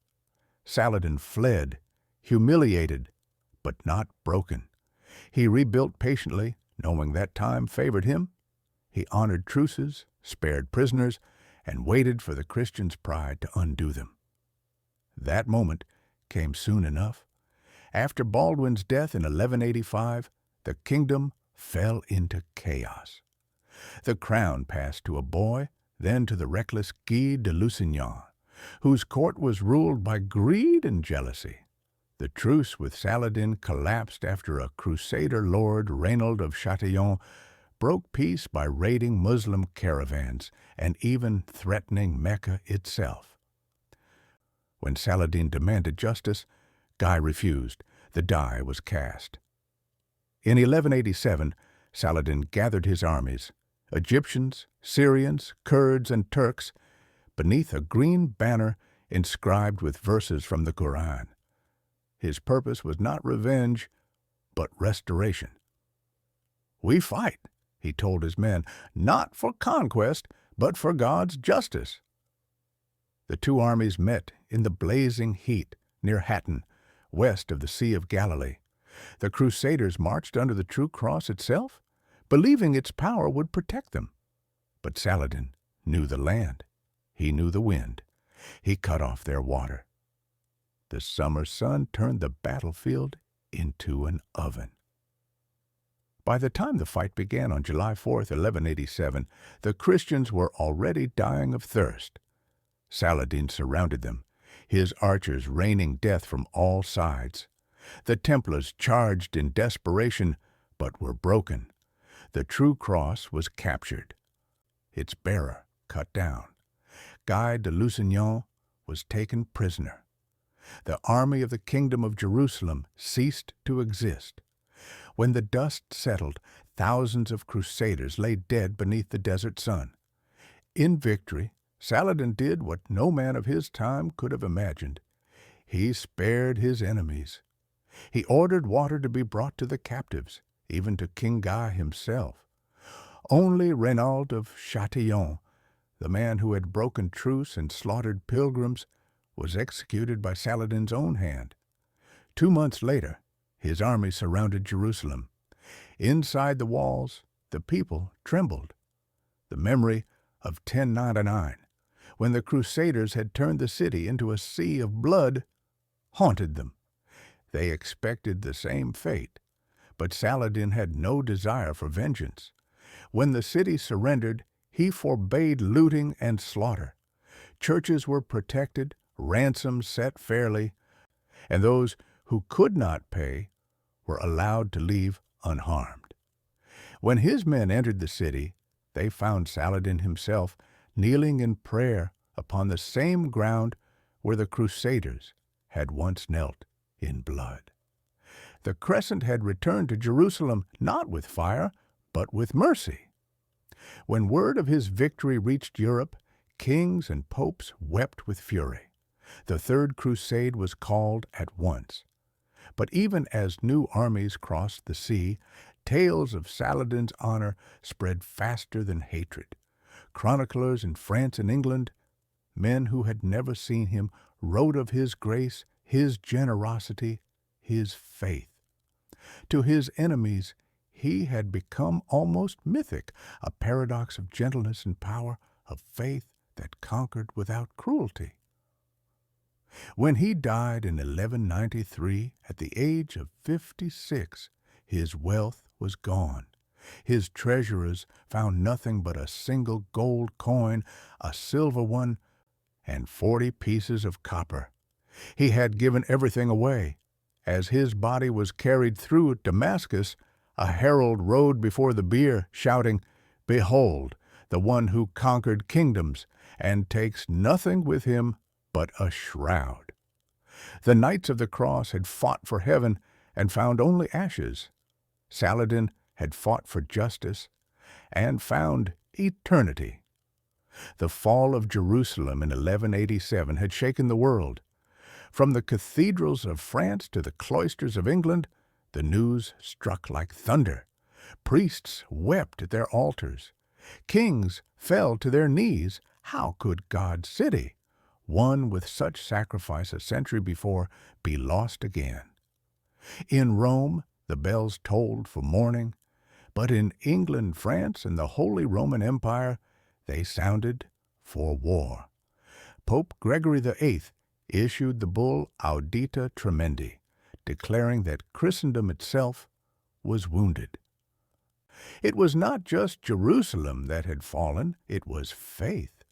Saladin fled, humiliated, but not broken. He rebuilt patiently, knowing that time favored him. He honored truces, spared prisoners, and waited for the Christians' pride to undo them. That moment came soon enough. After Baldwin's death in 1185, the kingdom fell into chaos. The crown passed to a boy, then to the reckless Guy de Lusignan, whose court was ruled by greed and jealousy. The truce with Saladin collapsed after a Crusader lord, Reynold of Chatillon, broke peace by raiding Muslim caravans and even threatening Mecca itself. When Saladin demanded justice, Guy refused. The die was cast. In 1187, Saladin gathered his armies, Egyptians, Syrians, Kurds, and Turks, beneath a green banner inscribed with verses from the Quran. His purpose was not revenge, but restoration. "We fight," he told his men, "not for conquest, but for God's justice." The two armies met in the blazing heat near Hattin, west of the Sea of Galilee. The Crusaders marched under the true cross itself, believing its power would protect them. But Saladin knew the land. He knew the wind. He cut off their water. The summer sun turned the battlefield into an oven. By the time the fight began on July 4th, 1187, the Christians were already dying of thirst. Saladin surrounded them, his archers raining death from all sides. The Templars charged in desperation, but were broken. The true cross was captured, its bearer cut down. Guy de Lusignan was taken prisoner. The army of the Kingdom of Jerusalem ceased to exist. When the dust settled, thousands of Crusaders lay dead beneath the desert sun. In victory, Saladin did what no man of his time could have imagined. He spared his enemies. He ordered water to be brought to the captives, even to King Guy himself. Only Reynold of Chatillon, the man who had broken truce and slaughtered pilgrims, was executed by Saladin's own hand. 2 months later, his army surrounded Jerusalem. Inside the walls, the people trembled. The memory of 1099, when the Crusaders had turned the city into a sea of blood, haunted them. They expected the same fate, but Saladin had no desire for vengeance. When the city surrendered, he forbade looting and slaughter. Churches were protected, ransoms set fairly, and those who could not pay were allowed to leave unharmed. When his men entered the city, they found Saladin himself kneeling in prayer upon the same ground where the Crusaders had once knelt in blood. The crescent had returned to Jerusalem not with fire, but with mercy. When word of his victory reached Europe, kings and popes wept with fury. The Third Crusade was called at once. But even as new armies crossed the sea, tales of Saladin's honor spread faster than hatred. Chroniclers in France and England, men who had never seen him, wrote of his grace, his generosity, his faith. To his enemies, he had become almost mythic, a paradox of gentleness and power, of faith that conquered without cruelty. When he died in 1193, at the age of 56, his wealth was gone. His treasurers found nothing but a single gold coin, a silver one, and 40 pieces of copper. He had given everything away. As his body was carried through Damascus, a herald rode before the bier, shouting, "Behold, the one who conquered kingdoms, and takes nothing with him but a shroud." The Knights of the Cross had fought for heaven and found only ashes. Saladin had fought for justice and found eternity. The fall of Jerusalem in 1187 had shaken the world. From the cathedrals of France to the cloisters of England, the news struck like thunder. Priests wept at their altars. Kings fell to their knees. How could God's city, won with such sacrifice a century before, be lost again? In Rome, the bells tolled for mourning, but in England, France, and the Holy Roman Empire, they sounded for war. Pope Gregory VIII issued the bull Audita Tremendi, declaring that Christendom itself was wounded. It was not just Jerusalem that had fallen, it was faith.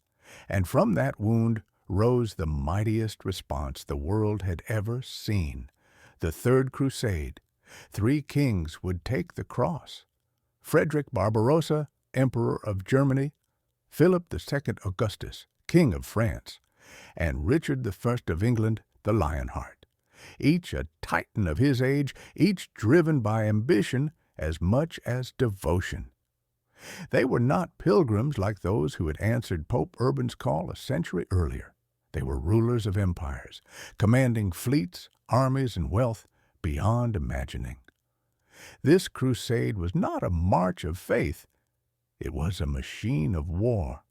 And from that wound rose the mightiest response the world had ever seen. The Third Crusade. 3 kings would take the cross. Frederick Barbarossa, Emperor of Germany, Philip II Augustus, King of France, and Richard I of England, the Lionheart. Each a titan of his age, each driven by ambition as much as devotion. They were not pilgrims like those who had answered Pope Urban's call a century earlier. They were rulers of empires, commanding fleets, armies, and wealth beyond imagining. This crusade was not a march of faith. It was a machine of war.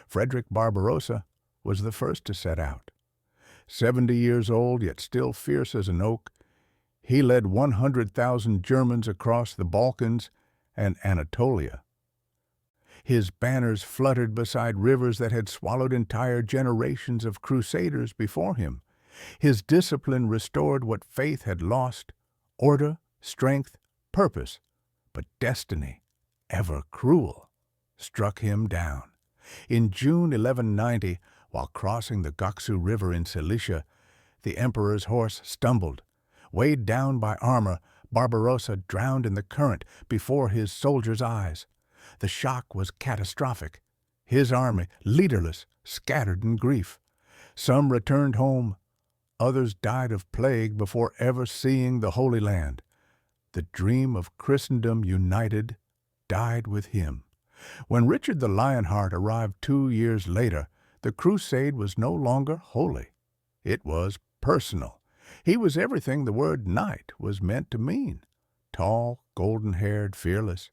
Frederick Barbarossa was the first to set out. 70 years old, yet still fierce as an oak, he led 100,000 Germans across the Balkans and Anatolia. His banners fluttered beside rivers that had swallowed entire generations of crusaders before him. His discipline restored what faith had lost, order, strength, purpose, but destiny, ever cruel, struck him down. In June 1190, while crossing the Goksu River in Cilicia, the emperor's horse stumbled. Weighed down by armor, Barbarossa drowned in the current before his soldiers' eyes. The shock was catastrophic. His army, leaderless, scattered in grief. Some returned home. Others died of plague before ever seeing the Holy Land. The dream of Christendom united died with him. When Richard the Lionheart arrived 2 years later, the crusade was no longer holy. It was personal. He was everything the word knight was meant to mean. Tall, golden-haired, fearless.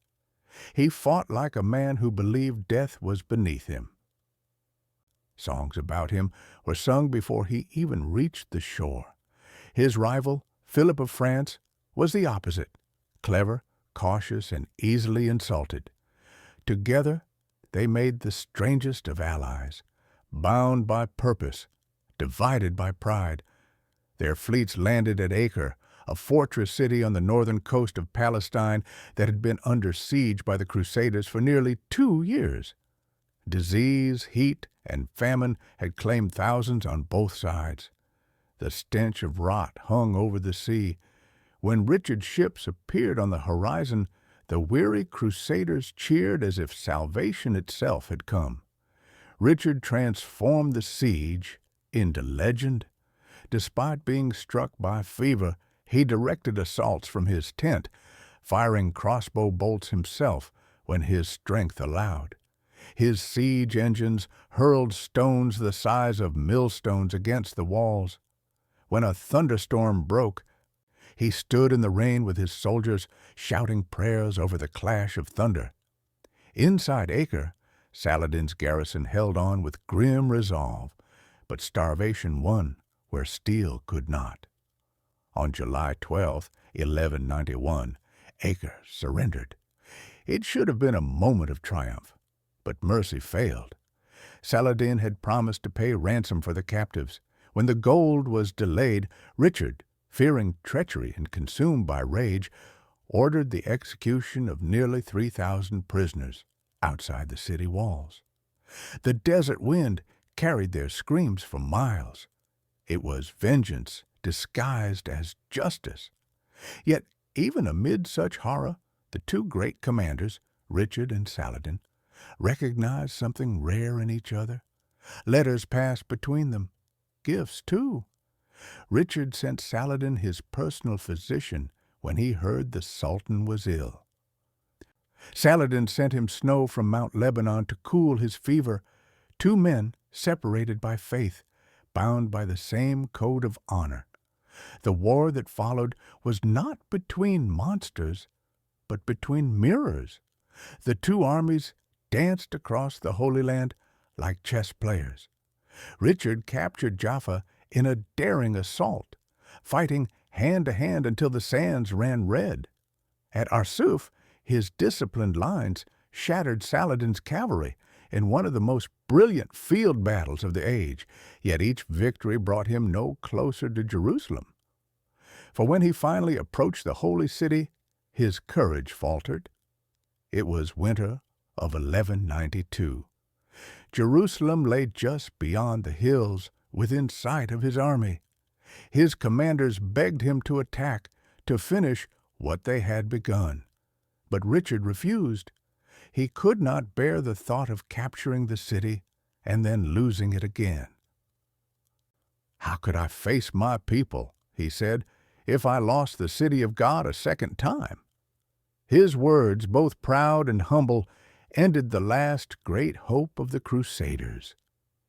He fought like a man who believed death was beneath him. Songs about him were sung before he even reached the shore. His rival, Philip of France, was the opposite, clever, cautious, and easily insulted. Together, they made the strangest of allies, bound by purpose, divided by pride. Their fleets landed at Acre, a fortress city on the northern coast of Palestine that had been under siege by the Crusaders for nearly 2 years. Disease, heat, and famine had claimed thousands on both sides. The stench of rot hung over the sea. When Richard's ships appeared on the horizon, the weary Crusaders cheered as if salvation itself had come. Richard transformed the siege into legend. Despite being struck by fever, he directed assaults from his tent, firing crossbow bolts himself when his strength allowed. His siege engines hurled stones the size of millstones against the walls. When a thunderstorm broke, he stood in the rain with his soldiers, shouting prayers over the clash of thunder. Inside Acre, Saladin's garrison held on with grim resolve, but starvation won where steel could not. On July 12, 1191, Acre surrendered. It should have been a moment of triumph, but mercy failed. Saladin had promised to pay ransom for the captives. When the gold was delayed, Richard, fearing treachery and consumed by rage, ordered the execution of nearly 3,000 prisoners outside the city walls. The desert wind carried their screams for miles. It was vengeance disguised as justice. Yet, even amid such horror, the two great commanders, Richard and Saladin, recognized something rare in each other. Letters passed between them, gifts too. Richard sent Saladin his personal physician when he heard the Sultan was ill. Saladin sent him snow from Mount Lebanon to cool his fever. Two men separated by faith, bound by the same code of honor. The war that followed was not between monsters, but between mirrors. The two armies danced across the Holy Land like chess players. Richard captured Jaffa in a daring assault, fighting hand to hand until the sands ran red. At Arsuf, his disciplined lines shattered Saladin's cavalry in one of the most brilliant field battles of the age, yet each victory brought him no closer to Jerusalem. For when he finally approached the holy city, his courage faltered. It was winter of 1192. Jerusalem lay just beyond the hills, within sight of his army. His commanders begged him to attack, to finish what they had begun. But Richard refused. He could not bear the thought of capturing the city and then losing it again. "How could I face my people," he said, "if I lost the city of God a second time?" His words, both proud and humble, ended the last great hope of the Crusaders.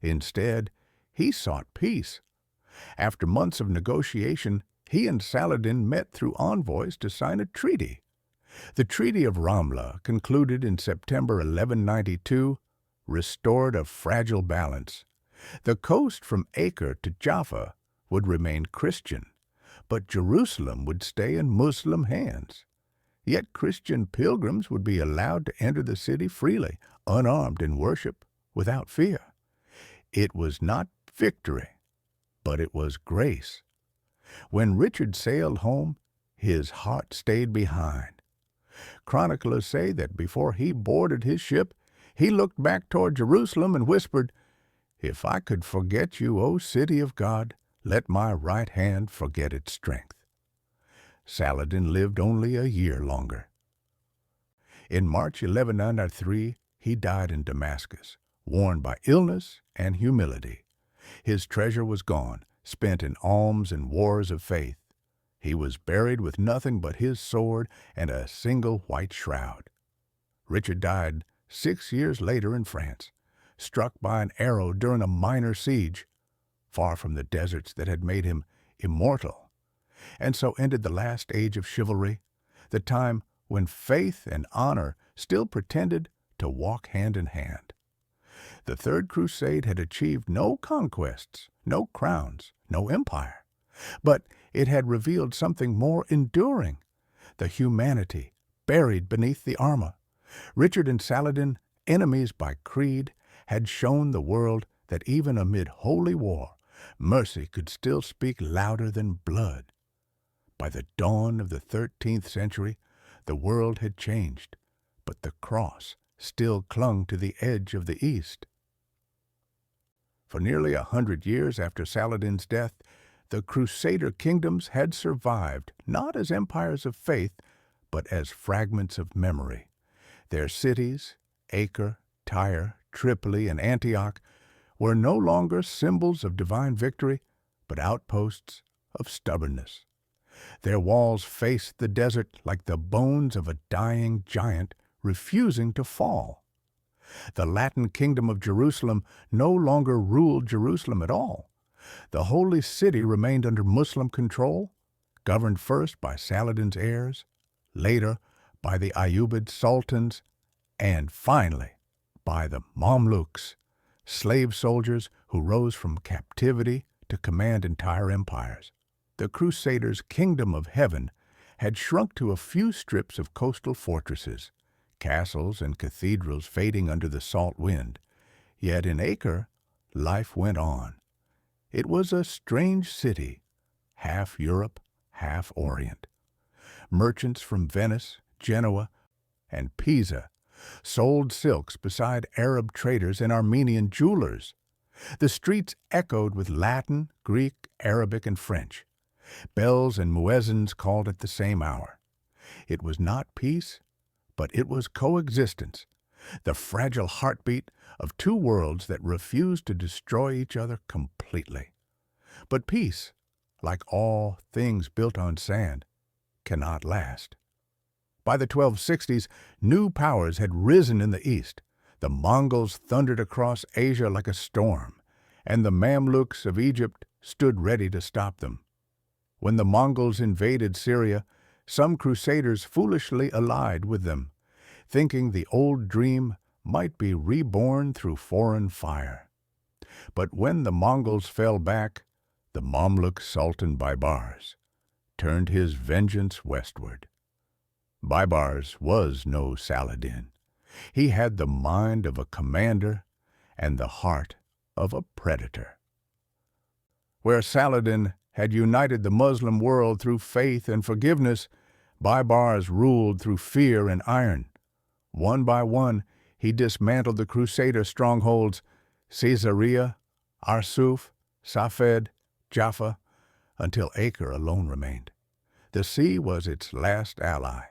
Instead, he sought peace. After months of negotiation, he and Saladin met through envoys to sign a treaty. The Treaty of Ramla, concluded in September 1192, restored a fragile balance. The coast from Acre to Jaffa would remain Christian, but Jerusalem would stay in Muslim hands. Yet Christian pilgrims would be allowed to enter the city freely, unarmed in worship, without fear. It was not victory, but it was grace. When Richard sailed home, his heart stayed behind. Chroniclers say that before he boarded his ship, he looked back toward Jerusalem and whispered, "If I could forget you, O city of God, let my right hand forget its strength." Saladin lived only a year longer. In March 1193, he died in Damascus, worn by illness and humility. His treasure was gone, spent in alms and wars of faith. He was buried with nothing but his sword and a single white shroud. Richard died 6 years later in France, struck by an arrow during a minor siege, far from the deserts that had made him immortal. And so ended the last age of chivalry, the time when faith and honor still pretended to walk hand in hand. The Third Crusade had achieved no conquests, no crowns, no empire, but it had revealed something more enduring, the humanity buried beneath the armor. Richard and Saladin, enemies by creed, had shown the world that even amid holy war, mercy could still speak louder than blood. By the dawn of the 13th century, the world had changed, but the cross still clung to the edge of the East. For nearly 100 years after Saladin's death, the Crusader kingdoms had survived not as empires of faith, but as fragments of memory. Their cities, Acre, Tyre, Tripoli, and Antioch, were no longer symbols of divine victory, but outposts of stubbornness. Their walls faced the desert like the bones of a dying giant refusing to fall. The Latin kingdom of Jerusalem no longer ruled Jerusalem at all. The holy city remained under Muslim control, governed first by Saladin's heirs, later by the Ayyubid sultans, and finally by the Mamluks, slave soldiers who rose from captivity to command entire empires. the Crusaders' kingdom of heaven had shrunk to a few strips of coastal fortresses, castles and cathedrals fading under the salt wind. Yet in Acre, life went on. It was a strange city, half Europe, half Orient. Merchants from Venice, Genoa, and Pisa sold silks beside Arab traders and Armenian jewelers. The streets echoed with Latin, Greek, Arabic, and French. Bells and muezzins called at the same hour. It was not peace, but it was coexistence, the fragile heartbeat of two worlds that refused to destroy each other completely. But peace, like all things built on sand, cannot last. By the 1260s, new powers had risen in the east. The Mongols thundered across Asia like a storm, and the Mamluks of Egypt stood ready to stop them. When the Mongols invaded Syria, some crusaders foolishly allied with them, thinking the old dream might be reborn through foreign fire. But when the Mongols fell back, the Mamluk Sultan Baibars turned his vengeance westward. Baibars was no Saladin. He had the mind of a commander and the heart of a predator. Where Saladin had united the Muslim world through faith and forgiveness, Baibars ruled through fear and iron. One by one, he dismantled the Crusader strongholds, Caesarea, Arsuf, Safed, Jaffa, until Acre alone remained. The sea was its last ally.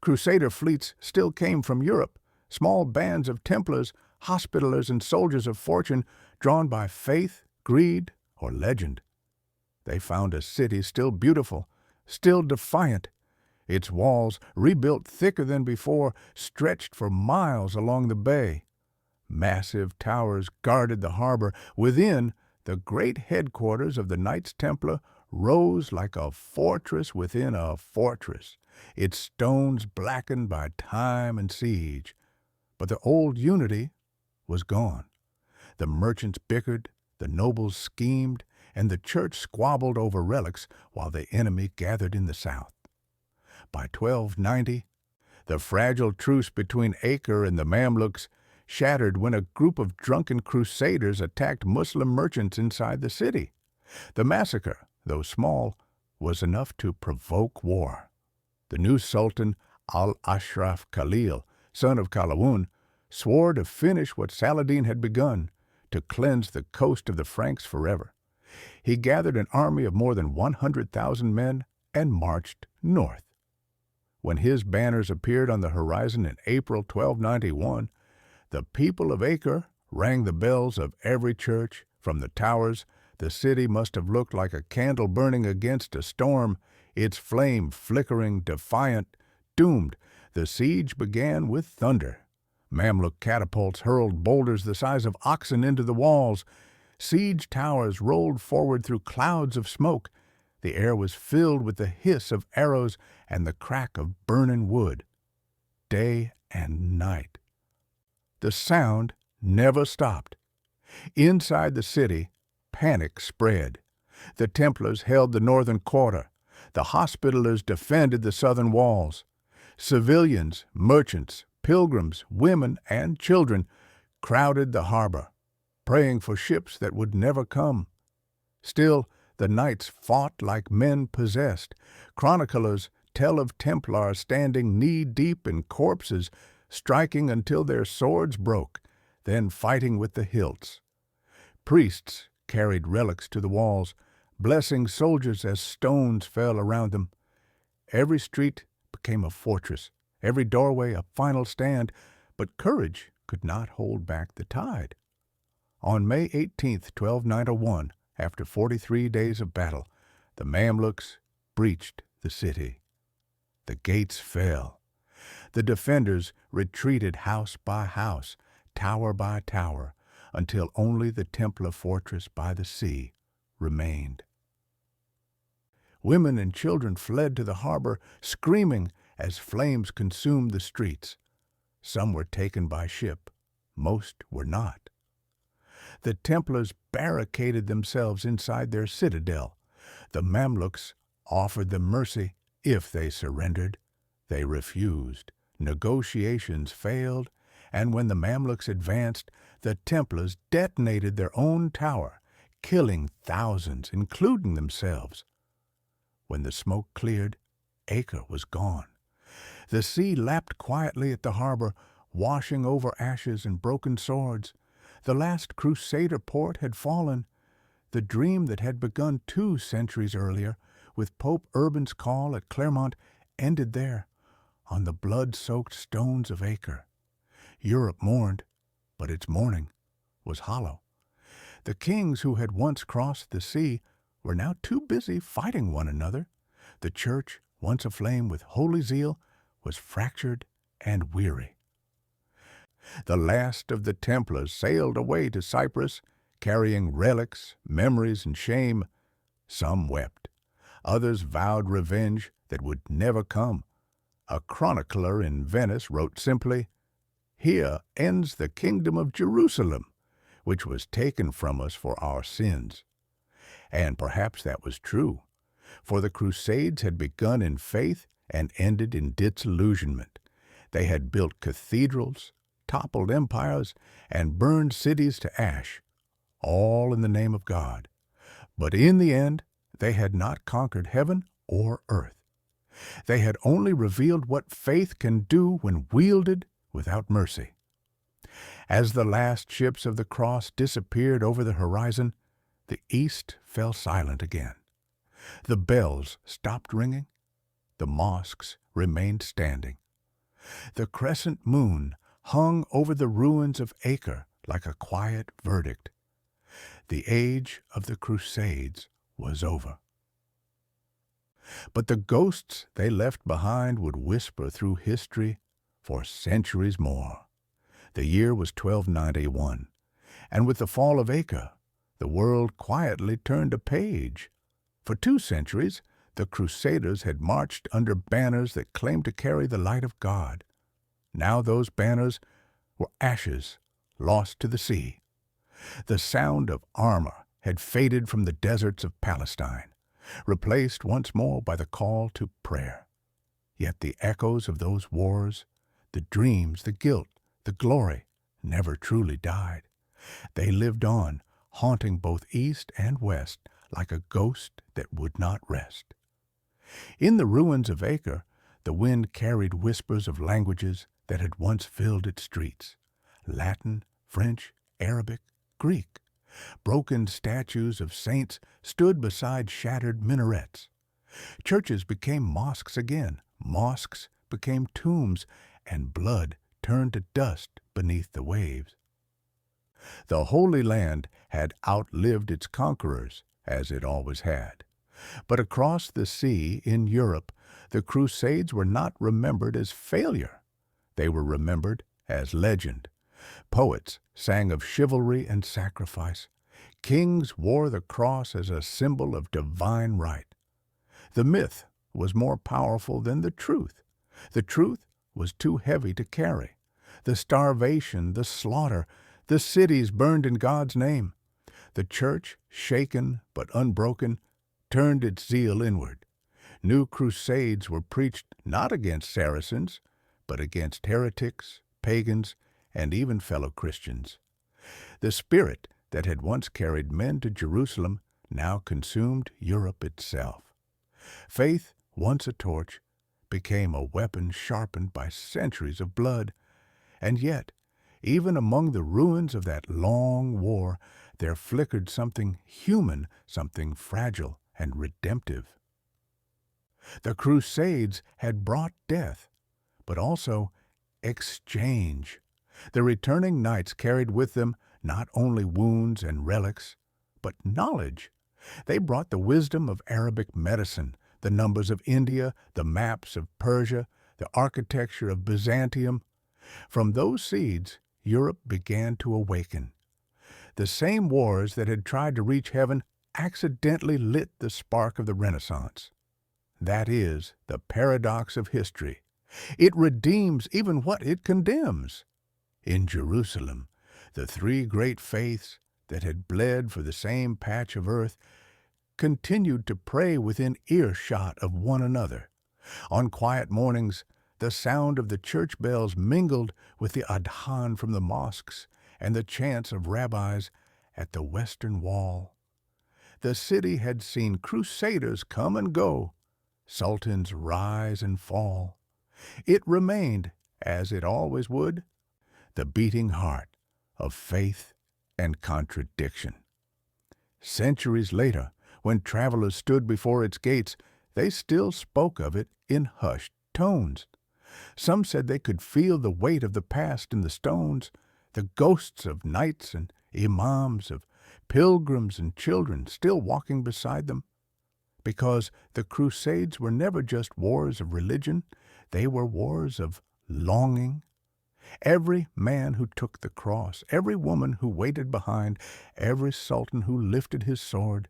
Crusader fleets still came from Europe, small bands of Templars, Hospitallers, and soldiers of fortune drawn by faith, greed, or legend. They found a city still beautiful, still defiant. Its walls, rebuilt thicker than before, stretched for miles along the bay. Massive towers guarded the harbor. Within, the great headquarters of the Knights Templar rose like a fortress within a fortress, its stones blackened by time and siege. But the old unity was gone. The merchants bickered, the nobles schemed, and the church squabbled over relics while the enemy gathered in the south. By 1290, the fragile truce between Acre and the Mamluks shattered when a group of drunken crusaders attacked Muslim merchants inside the city. The massacre, though small, was enough to provoke war. The new Sultan Al-Ashraf Khalil, son of Kalawun, swore to finish what Saladin had begun, to cleanse the coast of the Franks forever. He gathered an army of more than 100,000 men and marched north. When his banners appeared on the horizon in April 1291, the people of Acre rang the bells of every church. From the towers, the city must have looked like a candle burning against a storm, its flame flickering, defiant, doomed. The siege began with thunder. Mamluk catapults hurled boulders the size of oxen into the walls. Siege towers rolled forward through clouds of smoke. The air was filled with the hiss of arrows and the crack of burning wood. Day and night. The sound never stopped. Inside the city, panic spread. The Templars held the northern quarter. The Hospitallers defended the southern walls. Civilians, merchants, pilgrims, women, and children crowded the harbor, praying for ships that would never come. Still, the knights fought like men possessed. Chroniclers tell of Templars standing knee-deep in corpses, striking until their swords broke, then fighting with the hilts. Priests carried relics to the walls, blessing soldiers as stones fell around them. Every street became a fortress, every doorway a final stand, but courage could not hold back the tide. On May 18, 1291, after 43 days of battle, the Mamluks breached the city. The gates fell. The defenders retreated house by house, tower by tower, until only the Templar fortress by the sea remained. Women and children fled to the harbor, screaming as flames consumed the streets. Some were taken by ship, most were not. The Templars barricaded themselves inside their citadel. The Mamluks offered them mercy if they surrendered. They refused. Negotiations failed, and when the Mamluks advanced, the Templars detonated their own tower, killing thousands, including themselves. When the smoke cleared, Acre was gone. The sea lapped quietly at the harbor, washing over ashes and broken swords. The last Crusader port had fallen. The dream that had begun 2 centuries earlier, with Pope Urban's call at Clermont, ended there, on the blood-soaked stones of Acre. Europe mourned, but its mourning was hollow. The kings who had once crossed the sea were now too busy fighting one another. The church, once aflame with holy zeal, was fractured and weary. The last of the Templars sailed away to Cyprus, carrying relics, memories, and shame. Some wept. Others vowed revenge that would never come. A chronicler in Venice wrote simply, "Here ends the kingdom of Jerusalem, which was taken from us for our sins." And perhaps that was true, for the Crusades had begun in faith and ended in disillusionment. They had built cathedrals, toppled empires, and burned cities to ash, all in the name of God. But in the end, they had not conquered heaven or earth. They had only revealed what faith can do when wielded without mercy. As the last ships of the cross disappeared over the horizon, the east fell silent again. The bells stopped ringing. The mosques remained standing. The crescent moon hung over the ruins of Acre like a quiet verdict. The age of the Crusades was over. But the ghosts they left behind would whisper through history for centuries more. The year was 1291, and with the fall of Acre, the world quietly turned a page. For 2 centuries, the Crusaders had marched under banners that claimed to carry the light of God. Now those banners were ashes lost to the sea. The sound of armor had faded from the deserts of Palestine, replaced once more by the call to prayer. Yet the echoes of those wars, the dreams, the guilt, the glory, never truly died. They lived on, haunting both east and west like a ghost that would not rest. In the ruins of Acre, the wind carried whispers of languages that had once filled its streets: Latin, French, Arabic, Greek. Broken statues of saints stood beside shattered minarets. Churches became mosques again, mosques became tombs, and blood turned to dust beneath the waves. The Holy Land had outlived its conquerors, as it always had. But across the sea, in Europe, the Crusades were not remembered as failure. They were remembered as legend. Poets sang of chivalry and sacrifice. Kings wore the cross as a symbol of divine right. The myth was more powerful than the truth. The truth was too heavy to carry. The starvation, the slaughter, the cities burned in God's name. The church, shaken but unbroken, turned its zeal inward. New crusades were preached not against Saracens, but against heretics, pagans, and even fellow Christians. The spirit that had once carried men to Jerusalem now consumed Europe itself. Faith, once a torch, became a weapon sharpened by centuries of blood. And yet, even among the ruins of that long war, there flickered something human, something fragile and redemptive. The Crusades had brought death, but also exchange. The returning knights carried with them not only wounds and relics, but knowledge. They brought the wisdom of Arabic medicine, the numbers of India, the maps of Persia, the architecture of Byzantium. From those seeds, Europe began to awaken. The same wars that had tried to reach heaven accidentally lit the spark of the Renaissance. That is the paradox of history. It redeems even what it condemns. In Jerusalem, the 3 great faiths that had bled for the same patch of earth continued to pray within earshot of one another. On quiet mornings, the sound of the church bells mingled with the adhan from the mosques and the chants of rabbis at the western wall. The city had seen crusaders come and go, sultans rise and fall. It remained, as it always would, the beating heart of faith and contradiction. Centuries later, when travelers stood before its gates, they still spoke of it in hushed tones. Some said they could feel the weight of the past in the stones, the ghosts of knights and imams, of pilgrims and children still walking beside them. Because the Crusades were never just wars of religion, they were wars of longing. Every man who took the cross, every woman who waited behind, every sultan who lifted his sword,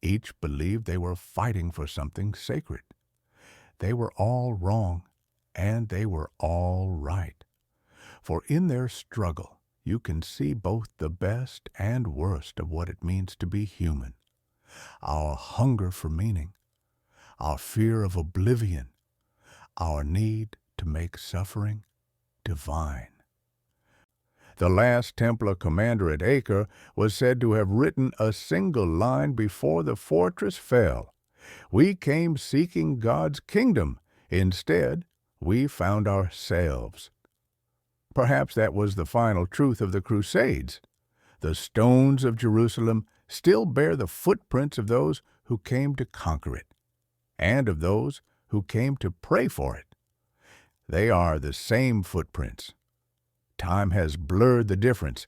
each believed they were fighting for something sacred. They were all wrong, and they were all right. For in their struggle, you can see both the best and worst of what it means to be human. Our hunger for meaning, our fear of oblivion, our need to make suffering divine. The last Templar commander at Acre was said to have written a single line before the fortress fell. We came seeking God's kingdom. Instead, we found ourselves. Perhaps that was the final truth of the Crusades. The stones of Jerusalem still bear the footprints of those who came to conquer it, and of those who came to pray for it. They are the same footprints. Time has blurred the difference,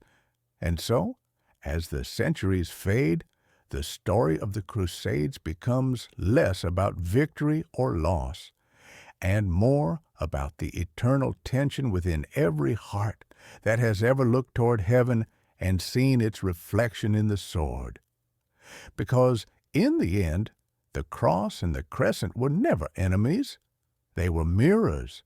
and so, as the centuries fade, the story of the Crusades becomes less about victory or loss, and more about the eternal tension within every heart that has ever looked toward heaven and seen its reflection in the sword. Because, in the end, the cross and the crescent were never enemies. They were mirrors,